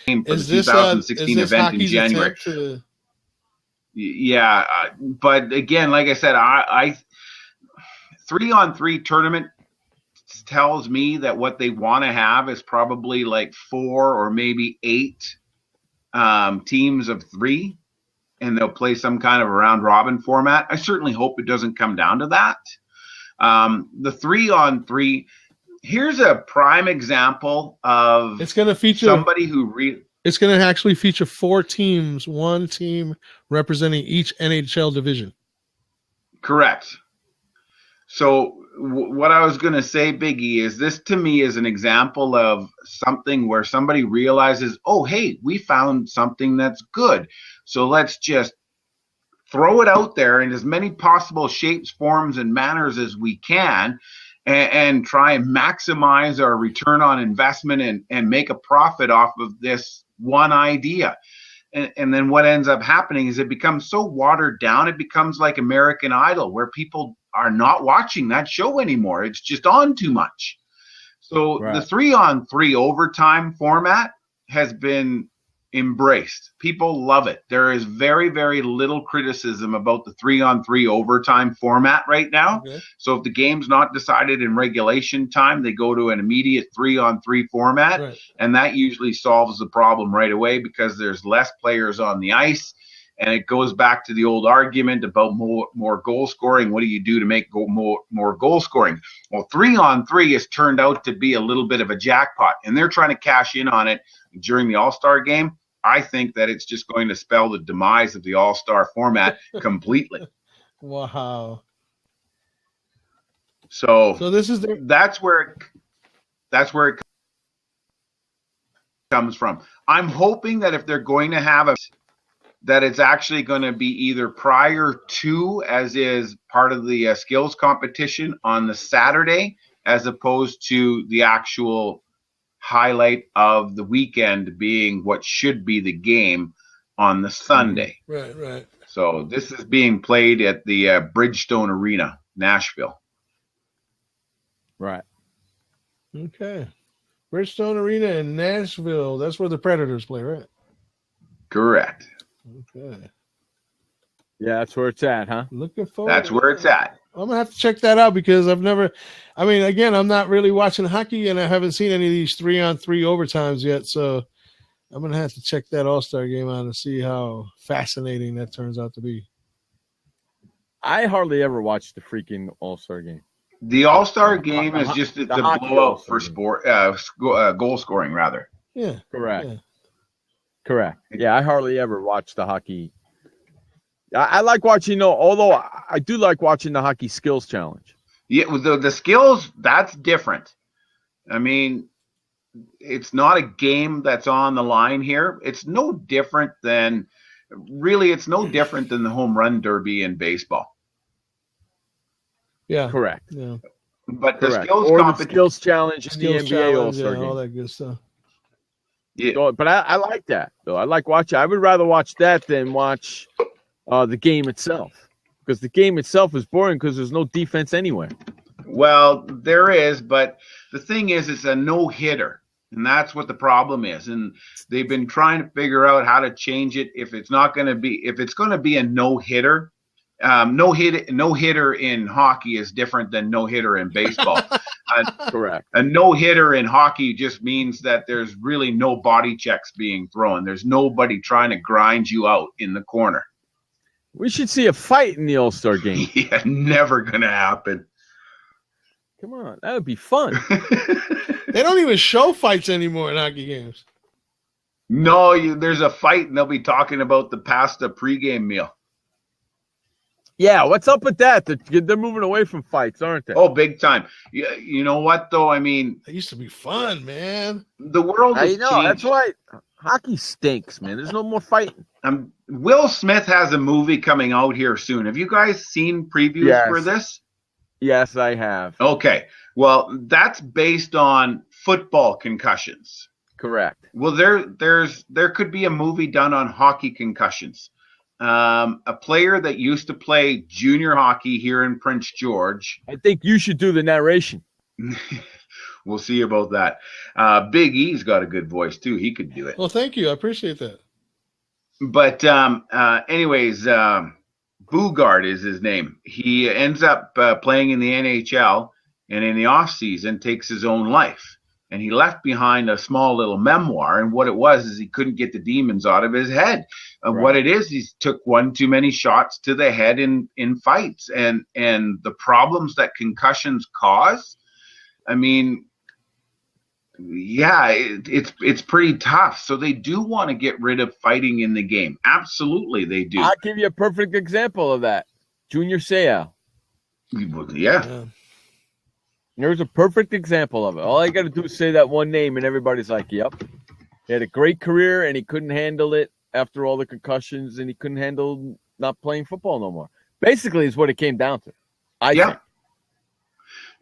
for the 2016 event in January. Yeah, but again, like I said, I 3-on-3 tournament tells me that what they want to have is probably like 4 or maybe 8 teams of 3, and they'll play some kind of a round robin format. I certainly hope it doesn't come down to that. The 3-on-3, here's a prime example of it's going to feature somebody who it's going to actually feature 4 teams, 1 team representing each NHL division. Correct. So what I was going to say, Biggie, is this to me is an example of something where somebody realizes, oh, hey, we found something that's good. So let's just throw it out there in as many possible shapes, forms, and manners as we can, and try and maximize our return on investment and make a profit off of this one idea. And then what ends up happening is it becomes so watered down, it becomes like American Idol, where people are not watching that show anymore. It's just on too much. So the 3-on-3 overtime format has been embraced. People love it. There is very, very little criticism about the 3-on-3 overtime format right now. Okay. So if the game's not decided in regulation time, they go to an immediate 3-on-3 format, and that usually solves the problem right away because there's less players on the ice. And it goes back to the old argument about more goal scoring. What do you do to make more goal scoring? Well, 3-on-3 has turned out to be a little bit of a jackpot, and they're trying to cash in on it during the All-Star game. I think that it's just going to spell the demise of the All-Star format completely. Wow. So this is that's where it comes from. I'm hoping that if they're going to have that it's actually going to be either prior to, as is part of the skills competition on the Saturday, as opposed to the actual highlight of the weekend being what should be the game on the Sunday. Right. So this is being played at the Bridgestone Arena, Nashville. Right. Okay. Bridgestone Arena in Nashville. That's where the Predators play, right? Correct. Okay. Yeah, that's where it's at, huh? Looking forward. That's where it's at. I'm gonna have to check that out because I'm not really watching hockey and I haven't seen any of these 3-on-3 overtimes yet. So I'm gonna have to check that All-Star game out and see how fascinating that turns out to be. I hardly ever watch the freaking All-Star game. The All-Star game is just the blowout for sport, goal scoring, rather. Yeah. Correct. Yeah, I hardly ever watch the hockey. I like watching, although I do like watching the hockey skills challenge. Yeah, the skills, that's different. I mean, it's not a game that's on the line here. It's no different than the home run derby in baseball. Yeah. Correct. Yeah. But the skills challenge in the NBA All-Star game. All that good stuff. Yeah. So, but I like that, though. I like watching. I would rather watch that than watch the game itself, because the game itself is boring because there's no defense anywhere. Well, there is, but the thing is, it's a no-hitter, and that's what the problem is. And they've been trying to figure out how to change it. If it's going to be a no-hitter, no-hitter in hockey is different than no-hitter in baseball. Correct. A no-hitter in hockey just means that there's really no body checks being thrown. There's nobody trying to grind you out in the corner. We should see a fight in the All-Star game. Yeah, never going to happen. Come on, that would be fun. They don't even show fights anymore in hockey games. No, there's a fight, and they'll be talking about the pasta pregame meal. Yeah, what's up with that? They're moving away from fights, aren't they? Oh, big time. You know what, though? I mean, It used to be fun, man. the world has I know. changed. That's why hockey stinks, man. There's no more fighting. Will Smith has a movie coming out here soon. Have you guys seen previews for this? Yes, I have. Okay. Well, that's based on football concussions. Correct. Well, there could be a movie done on hockey concussions. A player that used to play junior hockey here in Prince George. I think you should do the narration. We'll see about that. Big E's got a good voice too. He could do it. Well, thank you. I appreciate that. But anyways, Bugard is his name. He ends up playing in the NHL, and in the off season takes his own life. And he left behind a small little memoir. And what it was is he couldn't get the demons out of his head. Right. What it is, he took one too many shots to the head in fights, and the problems that concussions cause. I mean, yeah, it's pretty tough. So they do want to get rid of fighting in the game. Absolutely, they do. I'll give you a perfect example of that. Junior Seau. Yeah. There's a perfect example of it. All I got to do is say that one name, and everybody's like, yep. He had a great career, and he couldn't handle it after all the concussions, and he couldn't handle not playing football no more. Basically, is what it came down to. I think.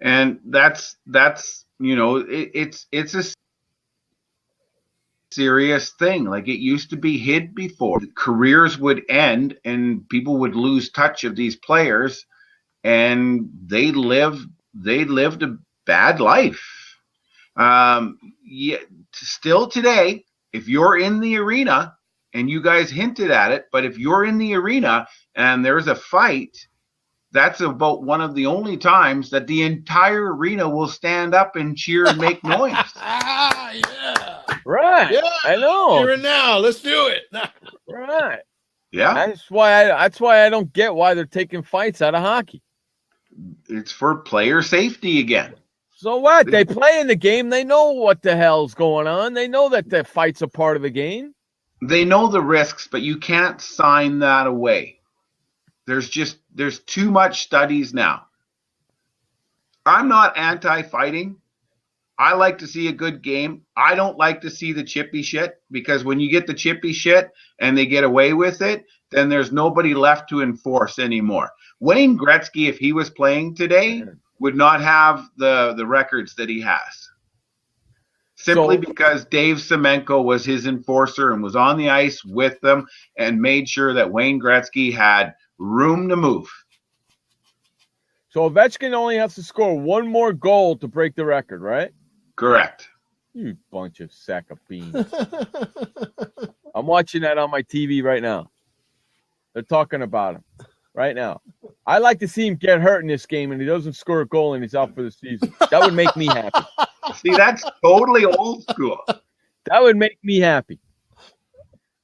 And that's it's a serious thing. Like, it used to be hid before. Careers would end, and people would lose touch of these players, and they lived a bad life. Still today, if you're in the arena, and you guys hinted at it, but if you're in the arena and there's a fight, that's about one of the only times that the entire arena will stand up and cheer and make noise. Yeah. Right. Yeah. I know. Here and now. Let's do it. Right. Yeah. That's why I don't get why they're taking fights out of hockey. It's for player safety again. So what? They play in the game. They know what the hell's going on. They know that the fight's a part of the game. They know the risks, but you can't sign that away. There's too much studies now. I'm not anti-fighting. I like to see a good game. I don't like to see the chippy shit, because when you get the chippy shit and they get away with it, then there's nobody left to enforce anymore. Wayne Gretzky, if he was playing today, would not have the records that he has. Simply because Dave Semenko was his enforcer and was on the ice with them and made sure that Wayne Gretzky had room to move. So Ovechkin only has to score one more goal to break the record, right? Correct. You bunch of sack of beans. I'm watching that on my TV right now. They're talking about him right now. I like to see him get hurt in this game and he doesn't score a goal and he's out for the season. That would make me happy. See, that's totally old school. That would make me happy.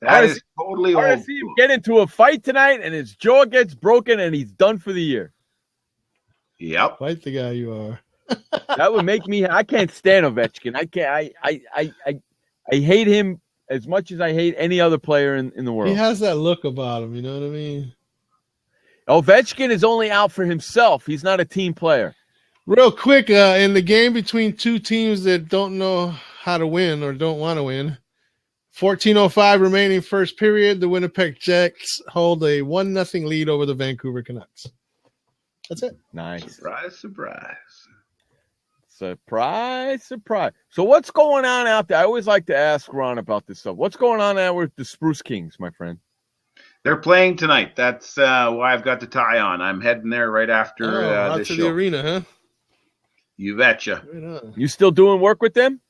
That is totally old school. I want to see him get into a fight tonight and his jaw gets broken and he's done for the year. Yep. Quite the guy you are. That would make me. I can't stand Ovechkin. I can't. I hate him as much as I hate any other player in the world. He has that look about him. You know what I mean? Ovechkin is only out for himself. He's not a team player. Real quick, in the game between two teams that don't know how to win or don't want to win, 14:05 remaining first period. The Winnipeg Jets hold a 1-0 lead over the Vancouver Canucks. That's it. Nice. Surprise, surprise. Surprise, surprise. So what's going on out there? I always like to ask Ron about this stuff. What's going on out with the Spruce Kings, my friend? They're playing tonight. That's why I've got the tie on. I'm heading there right after this to show. the arena, huh? You betcha. Right. You still doing work with them?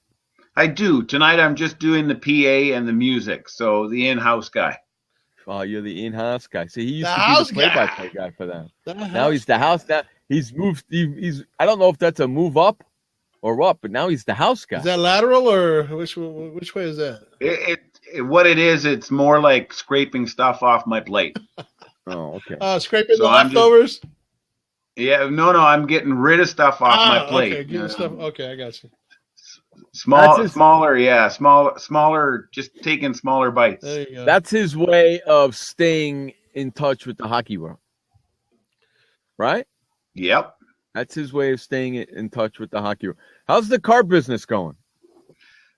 I do. Tonight I'm just doing the PA and the music, so the in-house guy. Oh, you're the in-house guy. See, he used The to house be the play-by-play guy for them. Now house he's the house. Now he's moved. He's. I don't know if that's a move up or what, but now he's the house guy. Is that lateral or which way is that? What it is, it's more like scraping stuff off my plate. Oh, okay. Scraping So the I'm leftovers. Yeah, no, I'm getting rid of stuff off my plate. Okay, getting stuff. Okay, I got you. Smaller, just taking smaller bites. There you go. That's his way of staying in touch with the hockey world. Right? Yep. That's his way of staying in touch with the hockey world. How's the car business going?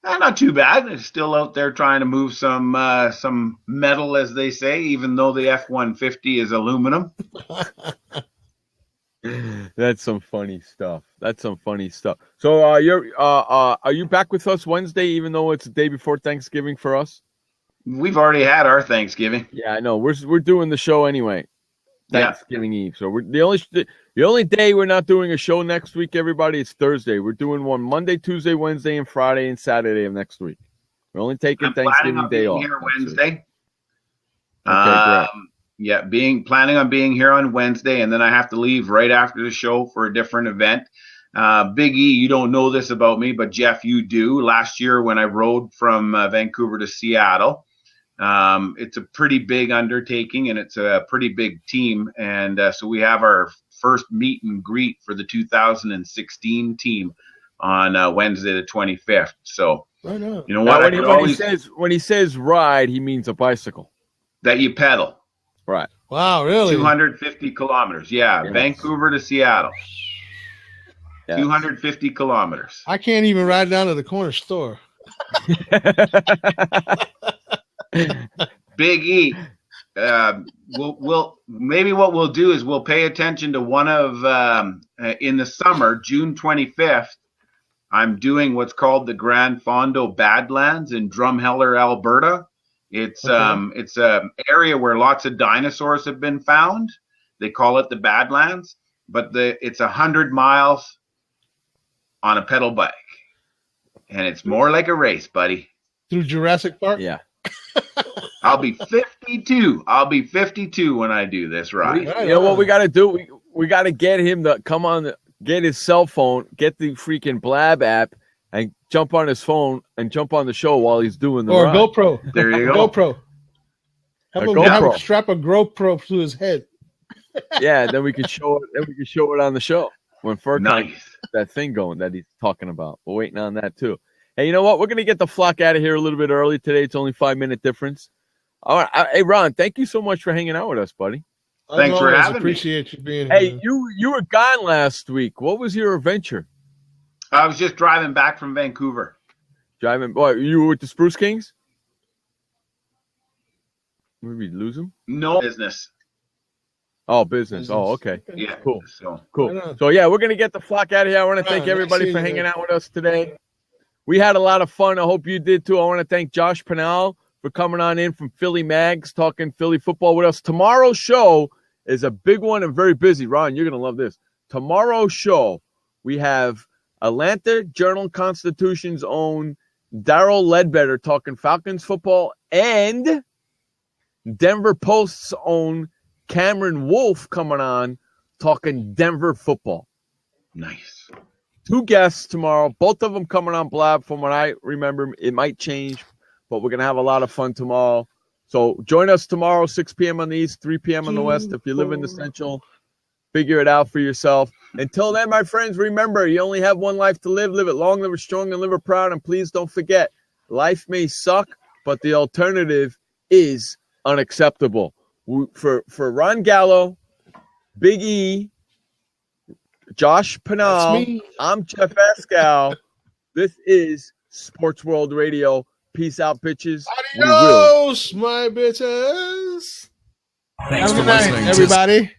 Not too bad. They're still out there trying to move some metal, as they say, even though the F-150 is aluminum. That's some funny stuff. So are you back with us Wednesday, even though it's the day before Thanksgiving for us? We've already had our Thanksgiving. Yeah, I know. We're doing the show anyway. Thanksgiving Eve. So we're the only day we're not doing a show next week, everybody, is Thursday. We're doing one Monday, Tuesday, Wednesday, and Friday and Saturday of next week. We're only taking Thanksgiving Day off. Here Wednesday. Okay, great. Yeah, planning on being here on Wednesday, and then I have to leave right after the show for a different event. Big E, you don't know this about me, but Jeff, you do. Last year when I rode from Vancouver to Seattle, it's a pretty big undertaking, and it's a pretty big team. And so we have our first meet and greet for the 2016 team on Wednesday the 25th. So, right on. You know what? When he says ride, he means a bicycle. That you pedal. Right. Wow, really? 250 kilometers. Yeah, yes. Vancouver to Seattle. Yes. 250 kilometers. I can't even ride down to the corner store. Big E. We'll maybe what we'll do is we'll pay attention to one of in the summer, June 25th. I'm doing what's called the Grand Fondo Badlands in Drumheller, Alberta. It's an area where lots of dinosaurs have been found. They call it the Badlands, but it's 100 miles on a pedal bike, and it's more like a race, buddy. Through Jurassic Park? Yeah. I'll be 52. I'll be 52 when I do this ride. You know what we got to do? We got to get him to come on, get his cell phone, get the freaking Blab app, and jump on his phone and jump on the show while he's doing the ride. GoPro. There you go. GoPro. Have him strap a GoPro to his head. Yeah, then we can show it. Then we can show it on the show when Furkan Nice. that thing going that he's talking about. We're waiting on that too. Hey, you know what? We're gonna get the flock out of here a little bit early today. It's only 5-minute difference. All right, hey Ron, thank you so much for hanging out with us, buddy. Thanks for having me. Appreciate you being Hey, here. you were gone last week. What was your adventure? I was just driving back from Vancouver. Driving. Boy, you were with the Spruce Kings? Did we lose him? No business. Oh, business. Oh, okay. Yeah. Cool. So Cool. So, yeah, we're going to get the flock out of here. I want to thank everybody for hanging out with us today. We had a lot of fun. I hope you did, too. I want to thank Josh Paunil for coming on in from Philly Mags, talking Philly football with us. Tomorrow's show is a big one and very busy. Ron, you're going to love this. Tomorrow's show, we have Atlanta Journal-Constitution's own Daryl Ledbetter talking Falcons football, and Denver Post's own Cameron Wolf coming on talking Denver football. Nice. 2 guests tomorrow, both of them coming on Blab. From what I remember, it might change, but we're going to have a lot of fun tomorrow. So join us tomorrow, 6 p.m. on the East, 3 p.m. on the West. If you live in the Central, figure it out for yourself. Until then, my friends, remember, you only have one life to live. Live it long, live it strong, and live it proud. And please don't forget, life may suck, but the alternative is unacceptable. For Ron Gallo, Big E, Josh Paunil, I'm Jeff Escal. This is Sports World Radio. Peace out, bitches. Adios, my bitches. Thanks Have a for good night, listening, everybody.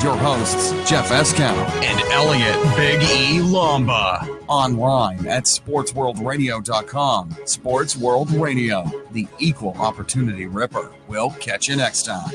Your hosts, Jeff Escal and Elliot Big E Lomba. Online at sportsworldradio.com. Sports World Radio, the equal opportunity ripper. We'll catch you next time.